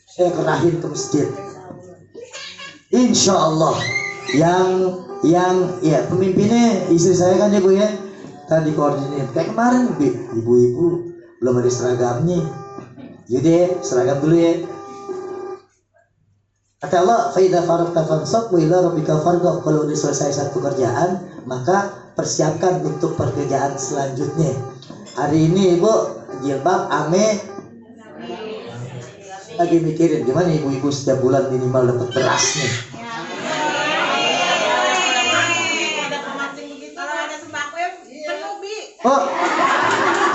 saya kerahin ke masjid. Insya Allah. Yang ya pemimpinnya istri saya kan ibu ya, tadi koordinir kayak kemarin ibu-ibu belum ada seragamnya, jadi seragam dulu ya. Kata Allah, faida faraqta fansab wa ila rabbika farghab. Kalau udah selesai satu kerjaan, maka persiapkan untuk pekerjaan selanjutnya. Hari ini ibu jilbab ame, lagi mikirin gimana ibu-ibu setiap bulan minimal dapat beras nih. Oh,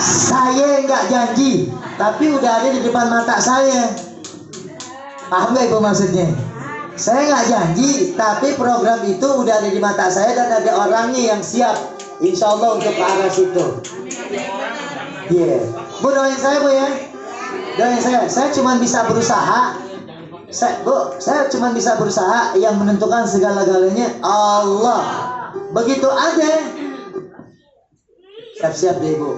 saya nggak janji, tapi udah ada di depan mata saya. Paham nggak ibu maksudnya? Saya nggak janji, tapi program itu udah ada di mata saya dan ada orangnya yang siap, insya Allah untuk ke arah situ. Iya, bu doain saya bu ya, doain saya. Saya cuma bisa berusaha. Saya cuma bisa berusaha, yang menentukan segala-galanya Allah. Begitu aja. Siap-siap deh ibu.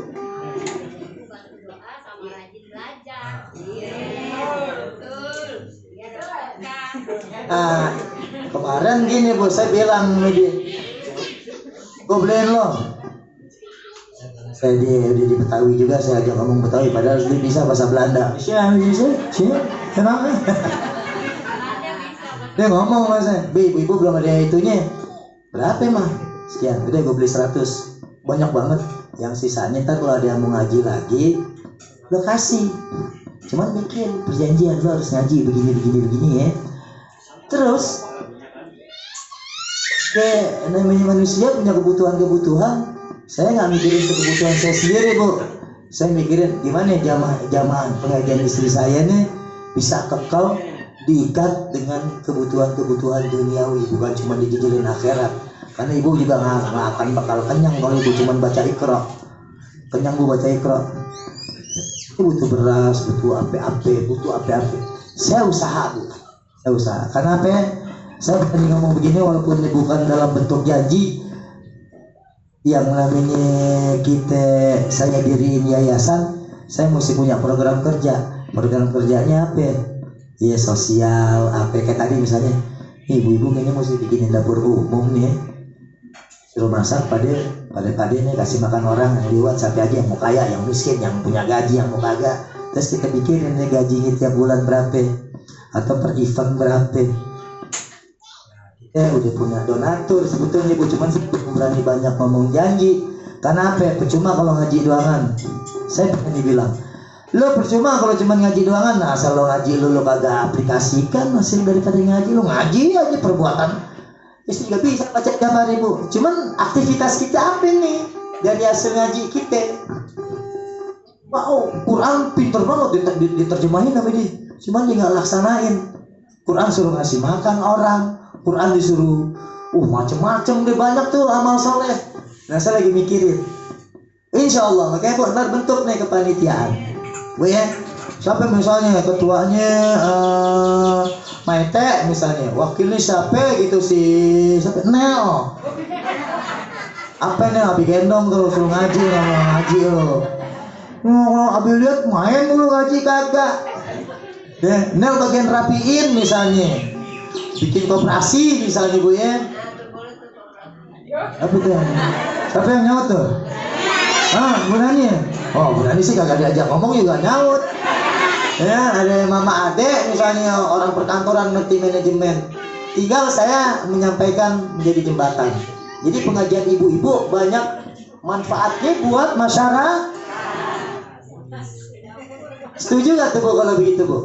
Doa sama rajin belajar. Betul. Kemarin gini bu, saya bilang sama dia, gue beliin lo. Saya dia di Betawi juga, saya ajak ngomong Betawi, padahal dia bisa bahasa Belanda. Kenapa? Dia ngomong sama saya, ibu belum ada itunya. Berapa mah? Sekian, udah gue beli 100. Banyak banget. Yang sisanya ntar kalau ada yang mau ngaji lagi, lo kasih. Cuman bikin perjanjian, lo harus ngaji begini ya. Terus kayak namanya manusia punya kebutuhan. Saya nggak mikirin kebutuhan saya sendiri bu. Saya mikirin gimana jamaah pengajian istri saya nih bisa kekal diikat dengan kebutuhan duniawi, bukan cuma dijajalin akhirat. Karena ibu juga nggak akan bakal kenyang kalau ibu cuma baca Iqra. Kenyang bu baca Iqra. Butuh beras, butuh apa. Saya usaha bu. Saya usaha. Karena apa ya? Saya tadi ngomong begini walaupun ini bukan dalam bentuk janji. Yang namanya saya diriin yayasan, saya mesti punya program kerja. Program kerjanya apa? Ya sosial, apa kayak tadi misalnya. Ibu-ibu kayaknya mesti bikinin dapur umum nih. Suruh masak pada nih, kasih makan orang yang lewat, sampai aja yang mau kaya, yang miskin, yang punya gaji, yang mau kagak. Terus kita pikirin nih gajinya tiap bulan berapa atau per event berapa. Kita udah punya donatur sebetulnya bu, cuman berani banyak ngomong janji. Karena apa? Percuma kalau ngaji doangan. Saya pernah dibilang, lo percuma kalau cuma ngaji doangan. Nah, asal lo ngaji lo kagak aplikasikan hasil daripada ngaji, lo ngaji aja perbuatan. Istri gak bisa baca gambar ibu. Cuman aktivitas kita apa nih dari hasil ngaji kita? Wow, Quran pinter banget diterjemahin sama dia. Cuman dia nggak laksanain. Quran suruh ngasih makan orang. Quran disuruh, macem-macem deh, banyak tuh amal soleh. Nah saya lagi mikirin. Insya Allah, makanya bu ntar bentuk nih kepanitiaan. Bu ya, siapa misalnya ketuanya Maite misalnya, wakilnya siapa gitu siapa? Nel. Apa nih? Abi gendong kalau suruh ngaji, nggak mau ngaji lo. Kalau Abi lihat main mulu ngaji kagak. Nel bagian rapiin misalnya, bikin koperasi misalnya Bu ya. Apa tuh? Siapa yang nyaut tuh? Bu Nani. Oh, Bu Nani sih kagak diajak ngomong juga nyaut. Ya, ada mama adek misalnya orang perkantoran ngerti manajemen. Tinggal saya menyampaikan menjadi jembatan. Jadi pengajian ibu-ibu banyak manfaatnya buat masyarakat. Setuju gak tuh Bu kalau begitu Bu?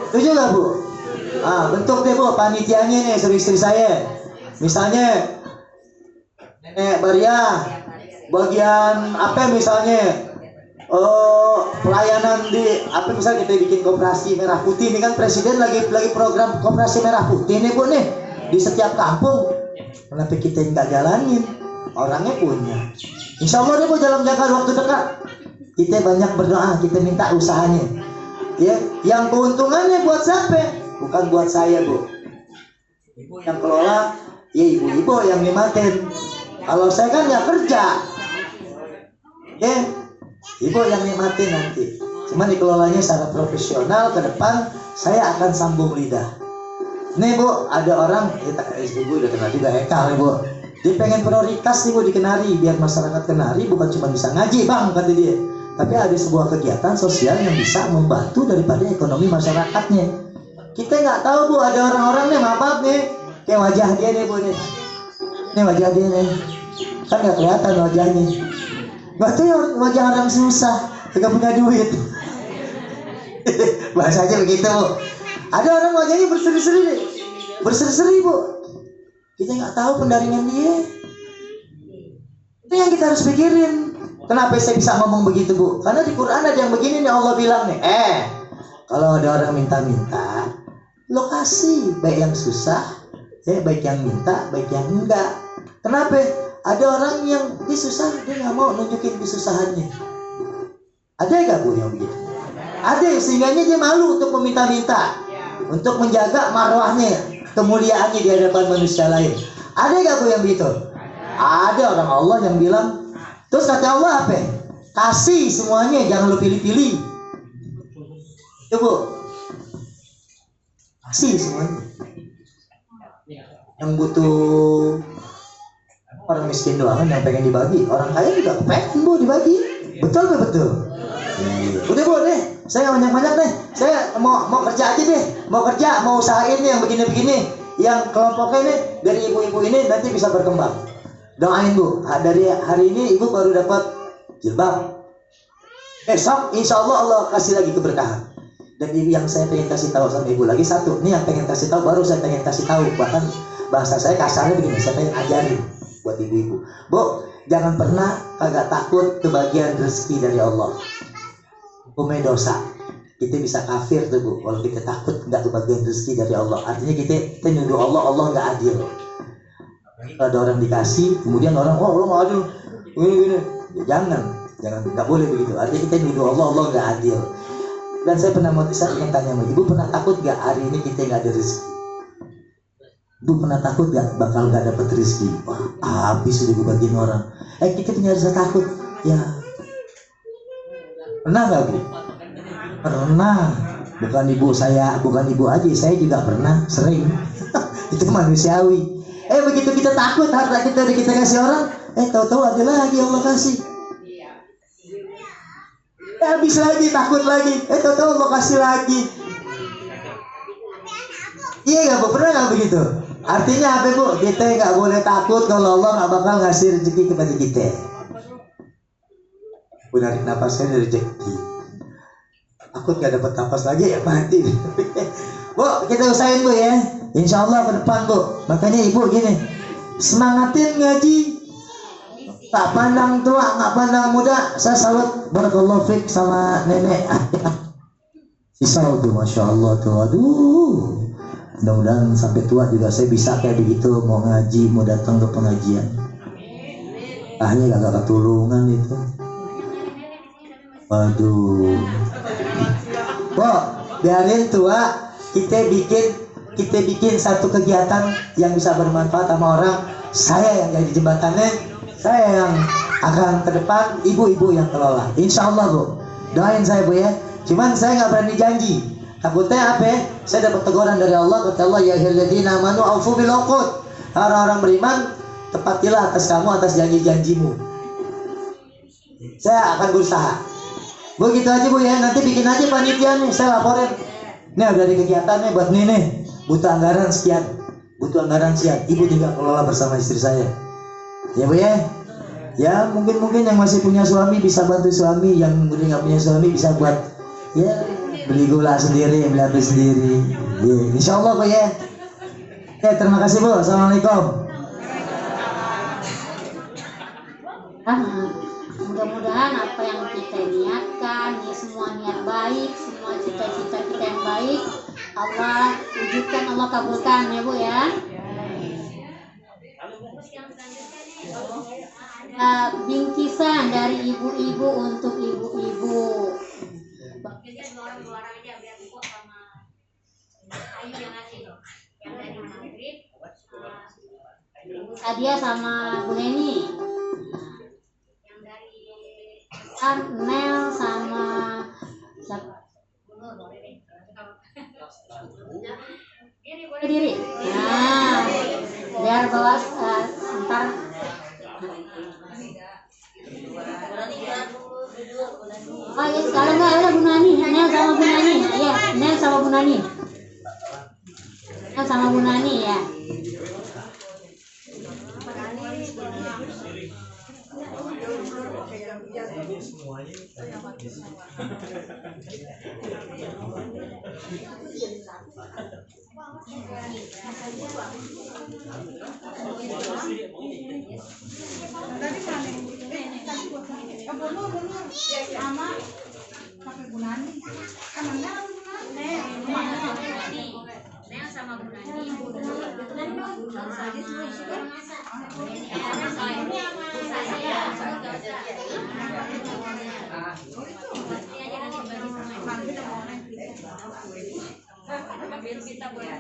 Setuju gak Bu? Bentuk deh Bu panitianya nih istri saya. Misalnya Nenek Baria bagian apa misalnya pelayanan di apa misalnya kita bikin koperasi merah putih ini kan presiden lagi program koperasi merah putih nih Bu nih di setiap kampung. Kenapa kita nggak jalanin? Orangnya punya. Insya Allah deh Bu dalam jangka waktu dekat kita banyak berdoa, kita minta usahanya. Ya, yang keuntungannya buat siapa? Bukan buat saya Bu. Ibu yang kelola, ya ibu-ibu yang nikmatin. Kalau saya kan nggak kerja, ya ibu yang nikmatin nanti. Cuma dikelolanya secara profesional. Ke depan saya akan sambung lidah. Nih Bu, ada orang, ibu udah kenal juga Eka nih Bu. Dia pengen prioritas nih Bu dikenari, biar masyarakat kenari bukan cuma bisa ngaji Bang kata dia, tapi ada sebuah kegiatan sosial yang bisa membantu daripada ekonomi masyarakatnya. Kita nggak tahu Bu, ada orang-orang nih maaf nih, kayak wajah dia nih Bu nih. Ini wajah dia nih, kan nggak kelihatan wajahnya. Nggak tahu ya wajah orang susah, nggak punya duit. Bahasanya begitu Bu. Ada orang wajahnya berseri-seri Bu. Kita nggak tahu pendaringan dia. Itu yang kita harus pikirin. Kenapa saya bisa ngomong begitu Bu? Karena di Quran ada yang begini nih, Allah bilang nih, kalau ada orang minta-minta, lo kasih, baik yang susah, baik yang minta, baik yang enggak. Kenapa? Ada orang yang dia susah, dia nggak mau nunjukin kesusahannya. Ada nggak Bu yang begitu? Ada, sehingga dia malu untuk meminta-minta, untuk menjaga marwahnya, kemuliaannya di hadapan manusia lain. Ada nggak Bu yang begitu? Ada orang Allah yang bilang, terus kata Allah apa? Kasih semuanya, jangan lu pilih-pilih. Itu Bu, kasih semuanya. Yang butuh orang miskin doang yang pengen dibagi, orang kaya juga pengen Bu dibagi. Betul betul. Udah Bu deh, saya nggak banyak deh. Saya mau kerja aja deh, mau usahain nih yang begini-begini, yang kelompoknya nih dari ibu-ibu ini nanti bisa berkembang. Doain Bu, dari hari ini Ibu baru dapat jilbab. Besok insya Allah kasih lagi keberkahan. Dan yang saya pengen kasih tahu sama Ibu lagi satu, nih yang pengen kasih tahu, baru saya pengen kasih tahu. Bahkan bahasa saya kasarnya begini, saya pengen ajarin buat ibu-ibu. Bu, jangan pernah kagak takut kebagian rezeki dari Allah. Hukumnya dosa. Kita bisa kafir tuh Bu, kalau kita takut nggak kebagian rezeki dari Allah. Artinya kita nuduh Allah nggak adil. Kalau ada orang dikasih, kemudian orang, Allah nggak adil, gini. Ya, jangan, nggak boleh begitu. Artinya kita nuduh Allah nggak adil. Dan saya pernah ingin tanya sama Ibu, pernah takut nggak hari ini kita nggak ada rezeki? Ibu pernah takut gak bakal gak dapet rezeki? Wah, habis udah gue bagiin orang. Kita punya rasa takut. Ya, pernah gak Bu? Pernah. Bukan ibu aja, saya juga pernah, sering. Itu manusiawi. Begitu kita takut harta kita udah kita kasih orang, tahu-tahu ada lagi Allah kasih. Habis lagi, takut lagi. Tahu-tahu Allah kasih lagi. Iya gak Bu? Pernah gak begitu? Artinya apa Bu? Kita nggak boleh takut kalau Allah nggak bakal ngasih rezeki kepada kita. Bu, narik napasnya dari rezeki. Takut nggak dapat napas lagi ya mati. Bu, kita usahain Bu ya. Insya Allah ke depan Bu. Makanya Ibu gini, semangatin ngaji. Tak pandang tua, nggak pandang muda. Saya salut barakallahu fiik sama nenek. Sisa tuh, masya Allah tuh, aduh. Mudah-mudahan sampai tua juga saya bisa kayak begitu, mau ngaji, mau datang ke pengajian. Hanya gak ketulungan itu. Waduh. Kok biarin tua, kita bikin satu kegiatan yang bisa bermanfaat sama orang. Saya yang jadi jembatannya, Saya yang akan ke depan, ibu-ibu yang kelola. Insya Allah Bu, doain saya Bu ya. Cuman saya nggak berani janji. Takutnya apa ya? Saya dapat teguran dari Allah. Kata Allah, ya ayyuhalladzina amanu aufu bil uqud. Orang-orang beriman, tepatilah atas kamu atas janji-janjimu. Saya akan berusaha. Bu gitu aja Bu ya. Nanti bikin aja panitia nih. Saya laporin. Nih udah ada kegiatan nih buat nih. Butuh anggaran sekian. Butuh anggaran sekian. Ibu tinggal kelola bersama istri saya. Ya Bu ya. Ya mungkin yang masih punya suami bisa bantu suami. Yang udah nggak punya suami bisa buat ya beli gula sendiri, beli apa sendiri. Ya, insya Allah Bu ya. Oke, terima kasih Bu. Assalamualaikum. Mudah-mudahan apa yang kita niatkan, ya semua niat baik, semua cita-cita kita yang baik, Allah wujudkan, Allah kabulkan ya Bu ya. Bingkisan dari ibu-ibu untuk ibu-ibu. Sadia sama Bu Neni. Nel sama diri. Nah, biar bawa ntar. Oh ya, kalau nggak ada Bu Nani, Nel sama Bu Nani. Iya, Nel sama Bu Nani. Nel sama Bu Nani ya. Nel sama Bu Nani, ambil kita Bu ya.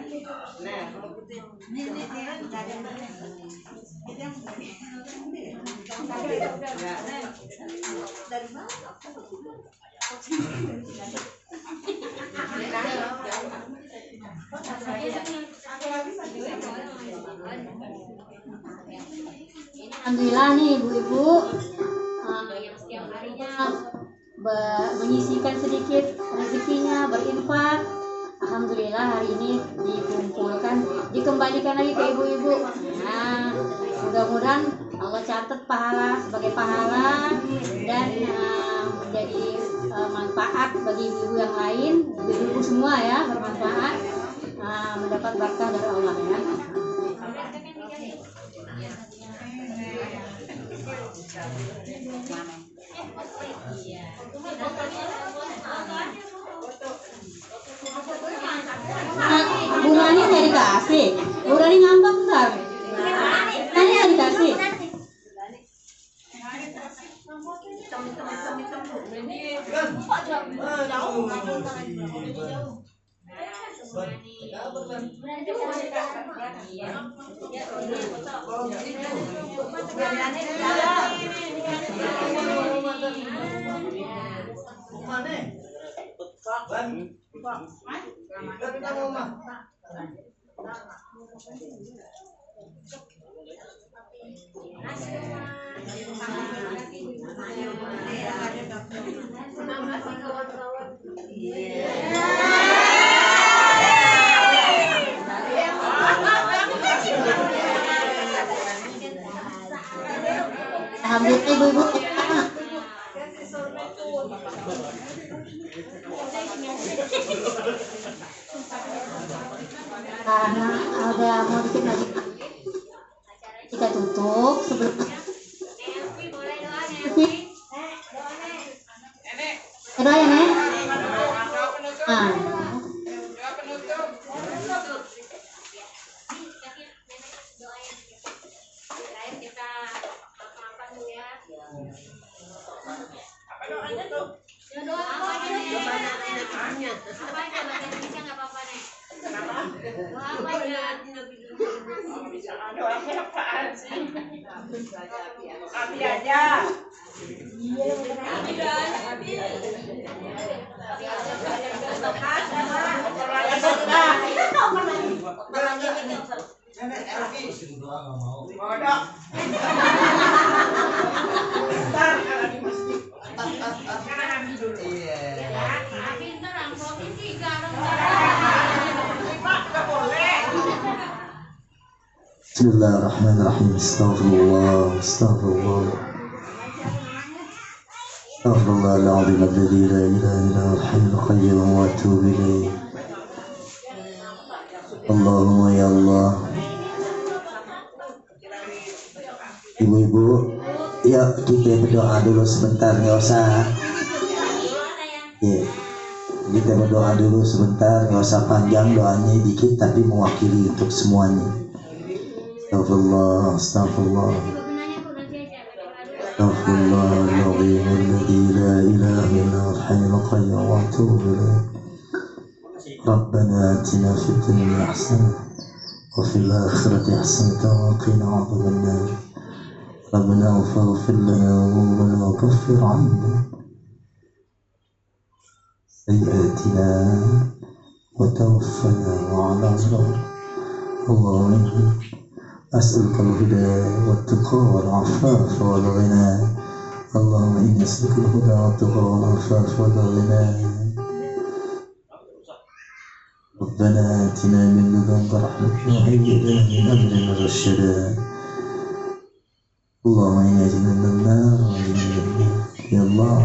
Alhamdulillah nih ibu-ibu menyisihkan sedikit rezekinya berinfak. Alhamdulillah hari ini dikumpulkan, dikembalikan lagi ke ibu-ibu. Nah, mudah-mudahan Allah catat pahala sebagai pahala dan menjadi manfaat bagi ibu-ibu yang lain, ibu-ibu semua ya, bermanfaat, mendapat berkah dari Allah ya. Bu Nani nggak dikasih, Bu Nani ngambek ntar. Nani nggak dikasih. Alhamdulillah ibu-ibu. Karena ada mau dikit lagi, kita tutup sebelum ada ya Nek. Doa apa ya? Pintar amplopin 3 Bismillahirrahmanirrahim. Astagfirullah, astagfirullah. Astagfirullahaladzim alladzi la ilaha illa huwal hayyul qayyum wa atubu ilaih. Allahumma ya Allah. Ibu-ibu, yuk kita berdoa dulu sebentar, nggak usah. Ya, kita berdoa dulu sebentar, nggak usah panjang doanya, dikit tapi mewakili untuk semuanya. Astagfirullah, astagfirullah. Astagfirullahaladzim alladzi la ilaha illa huwal hayyul qayyum wa atubu ilaih. Rabbana atina fid dunya hasanah wa fil akhirati hasanah wa qina adzaban nar. Rabbana ighfir lana dhunubanana wa kaffir 'anna sayyi'atina wa tawaffana ma'al abrar. Allahumma أسألك الهدى والتقى والعفاف والغنى. اللهم إني أسألك الهدى والتقى والعفاف والغنى. ربنا آتنا من لدنك رحمة وهيئ لنا من أمرنا رشدا. اللهم إني أجعل من النار وإني من النار. Ya Allah,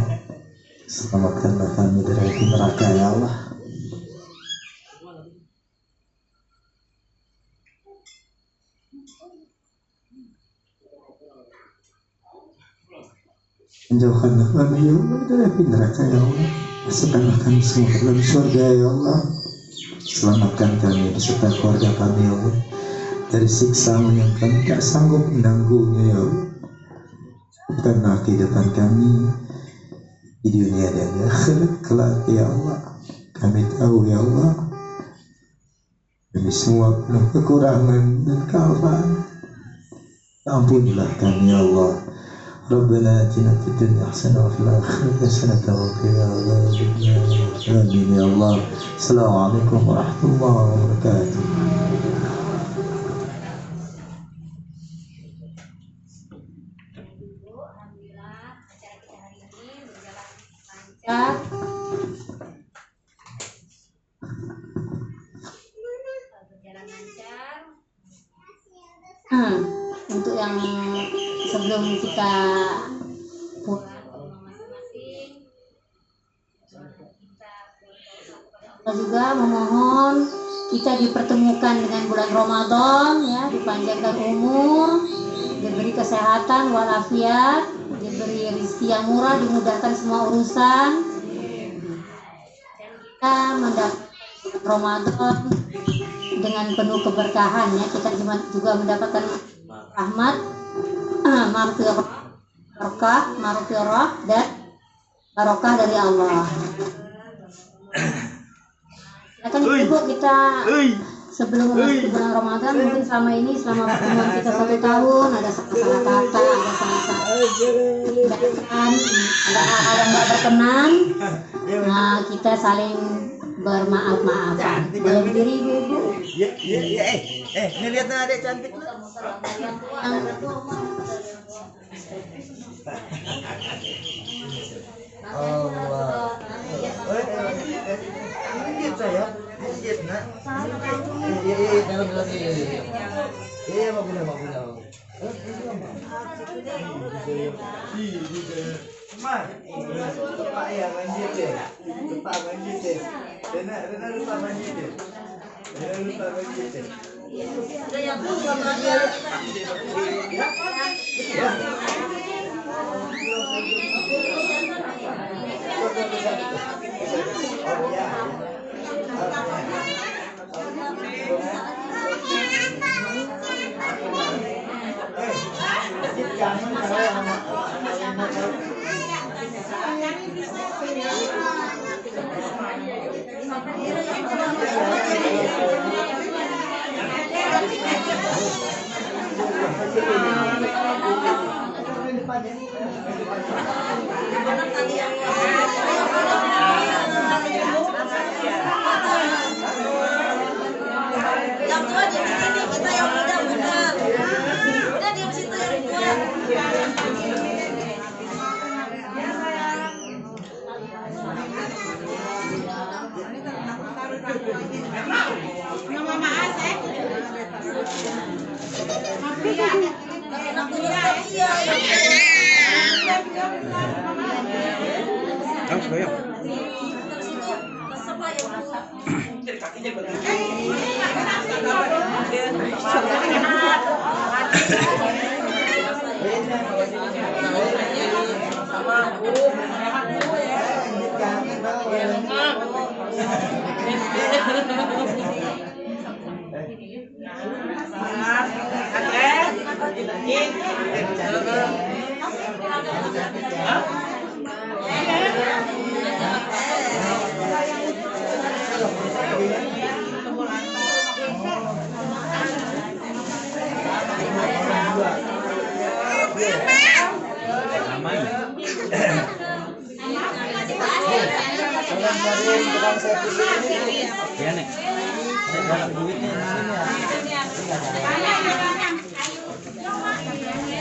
selamatkanlah kami dari api neraka ya Allah. Menjauhkanlah kami ya Allah dari api neraka ya Allah. Masukkanlah kami semua ke dalam surga ya Allah. Selamatkan kami beserta keluarga kami ya Allah dari siksa-Mu yang kami tak sanggup menanggungnya ya Allah. Cukupkanlah kehidupan kami di dunia dan di akhirat kelak ya Allah. Kami tahu ya Allah, kami semua penuh kekurangan dan kesalahan. Ampunilah kami ya Allah. Rabbana atina fid dunya hasanah wa fil akhirati hasanah wa qina adzabannar. Amin ya Allah. Assalamualaikum warahmatullahi wabarakatuh. Alhamdulillah acara kita hari ini berjalan lancar. Ya, Berjalan lancar. untuk yang sebelum kita pulang Ke rumah masing-masing. Kita kita juga memohon kita dipertemukan dengan bulan Ramadan ya, dipanjangkan umur, diberi kesehatan walafiat, diberi rezeki yang murah, dimudahkan semua urusan, dan kita mendapatkan Ramadan dengan penuh keberkahan ya. Kita juga mendapatkan rahmat, maghfirah dan barokah dari Allah. Silakan Ibu, kita sebelum memasuki bulan Ramadan, mungkin selama pertemuan kita 1 tahun ada salah kata, ada salah tindakan, ada hal-hal yang nggak berkenan, nah kita saling bermaaf-maafan. Boleh berdiri Ibu. Iya. Ini lihat adek cantik lu. Allah. Minggir saya. Minggir nak. Iya, dalam. Iya, mau guna. Mas, lupa ya manjit deh. Lupa manjit deh. Rena lupa manjit deh. Yang tua di sini, kita yang muda-muda. Udah di situ yang tua. Ya nih. Saya dapat duitnya di sini ya.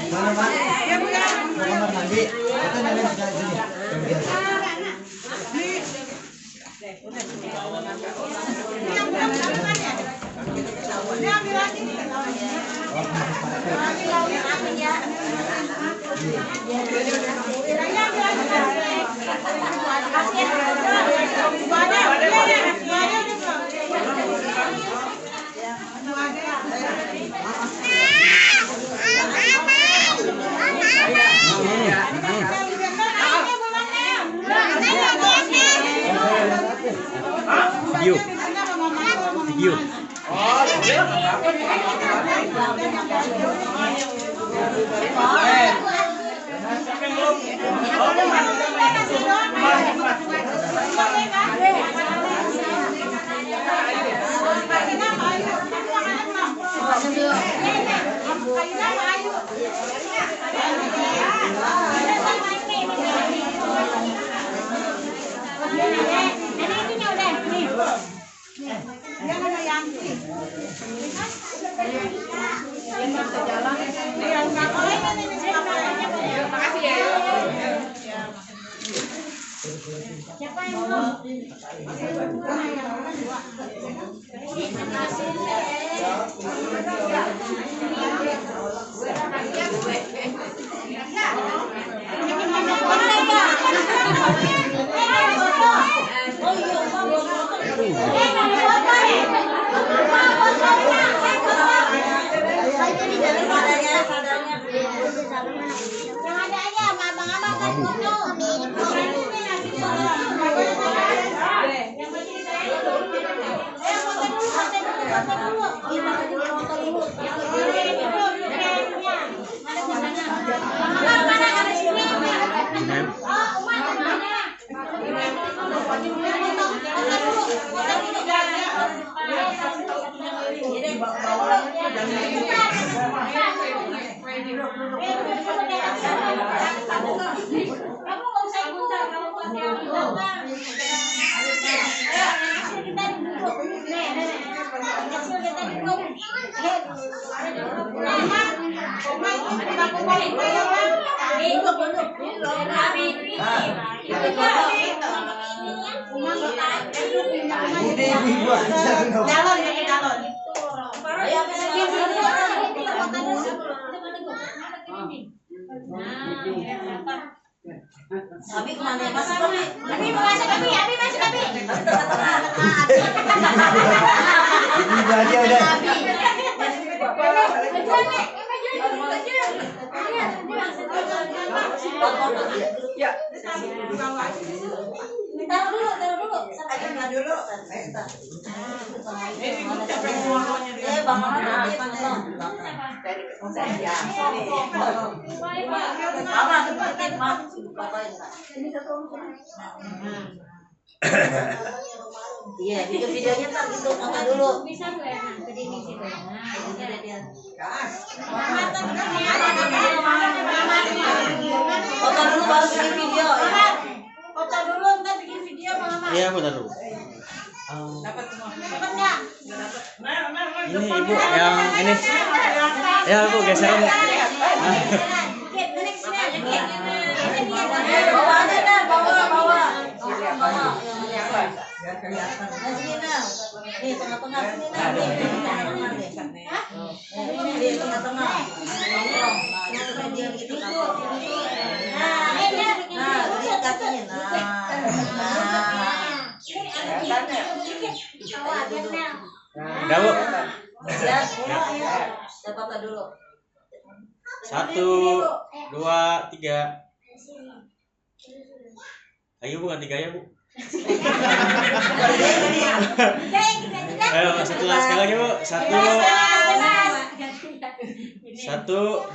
Mana Pak? Kamar mandi. Itu nanti di sini. Video. Siapa yang belum? Yang ada aja sama abang-abang foto. Kamu nggak usah ikut, kamu buat yang belakang. Kita duduk. Kecil kita duduk. Calon ya calon. Abi kemana ya? Masuk Abi. Abi masuk Abi, Abi masuk Abi. Ini aja udah. Ya. Taruh dulu. Aja dulu. Bang Mama Iya, videonya ntar gitu, angkat dulu. Bisa gue ke dinding situ. Nah, bisa dia. Foto dulu baru bikin video. Foto dulu, ntar bikin video Mama. Iya, bentar dulu. Dapat nggak? Ini ibu yang ini. Ya bu, geserin. Bawa aja dah, bawa. Biar kelihatan. Nah sini nah. Nih tengah-tengah sini nah. Nih tengah-tengah. Nah itu video gitu kan. Nah, jadi kakinya. Udah bu. Siap, ayo. Saya foto dulu. 1, 2, 3. Ayo bu, ganti gaya bu. Ayo, sekali lagi bu. 1,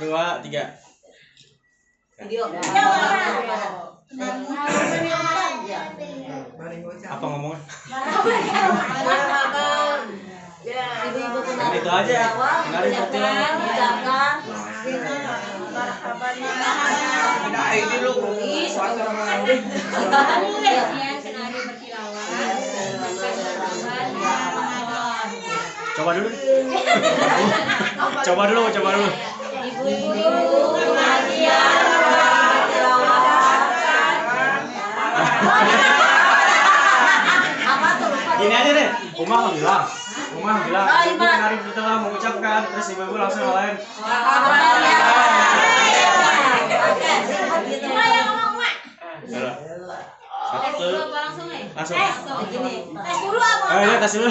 2, 3. Video. Apa ngomongnya? Ibu-ibu Kan itu aja. Kenari bertilawa. ucapkan Coba dulu. Coba dulu. Ibu-ibu pengajian apa tuh? Gini aja deh. Umar bilang. Ibu menarik bertilawa mengucapkan, terus ibu langsung ngalahin. Satu. Langsung. tes dulu apa? Ayo tes dulu.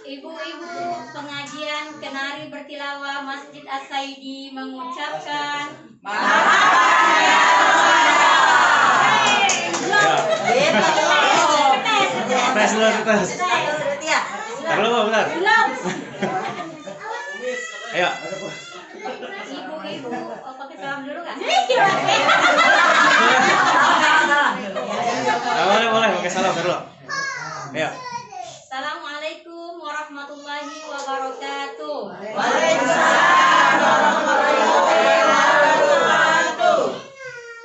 Ibu-ibu pengajian Kenari Bertilawah Masjid As-Saidi mengucapkan Tes dulu. Taruh bentar. Ayo. ibu-ibu pakai salam dulu nggak? Boleh pakai salam dulu. Ayo. Assalamualaikum warahmatullahi wabarakatuh.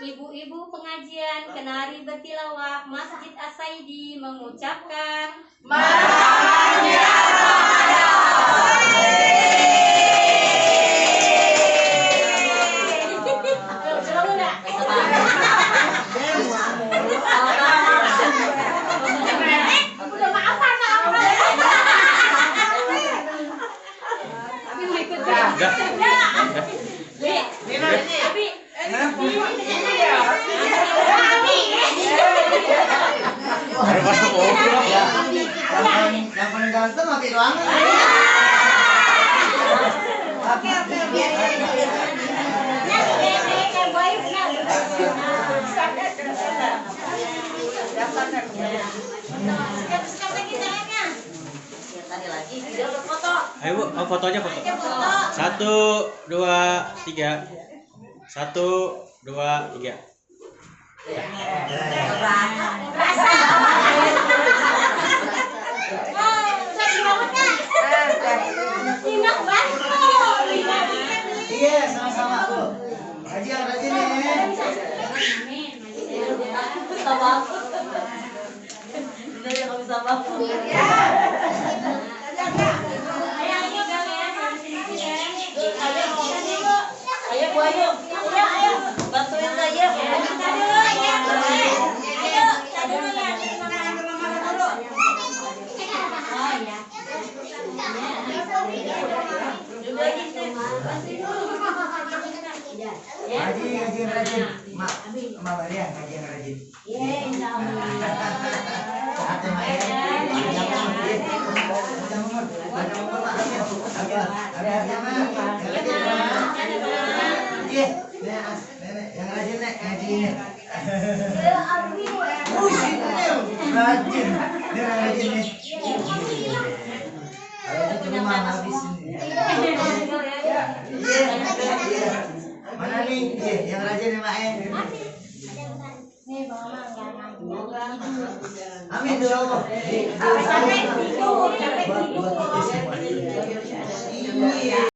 Ibu-ibu pengajian Kenari Bertilawah Masjid As-Saidi mengucapkan Yang paling ganteng mati doang. Ayo bu, foto aja foto. 1, 2, 3. 1, 2, 3. Iya, sama-sama tuh. Rajin nih. Sama aku. Ini aja nggak bisa bangun. Ayo Bu Ayu. Ayo. Bantuin saya. Rajin. Mak, Maria rajin. Iya, insya Allah. Hati Mak ya. Nenek, yang rajin nek ngajiin. Rajin. Dia rajin nih. Kalau itu cuma habisin. Mana nih? Yang rajin ya Mak. Amin. Insyaallah.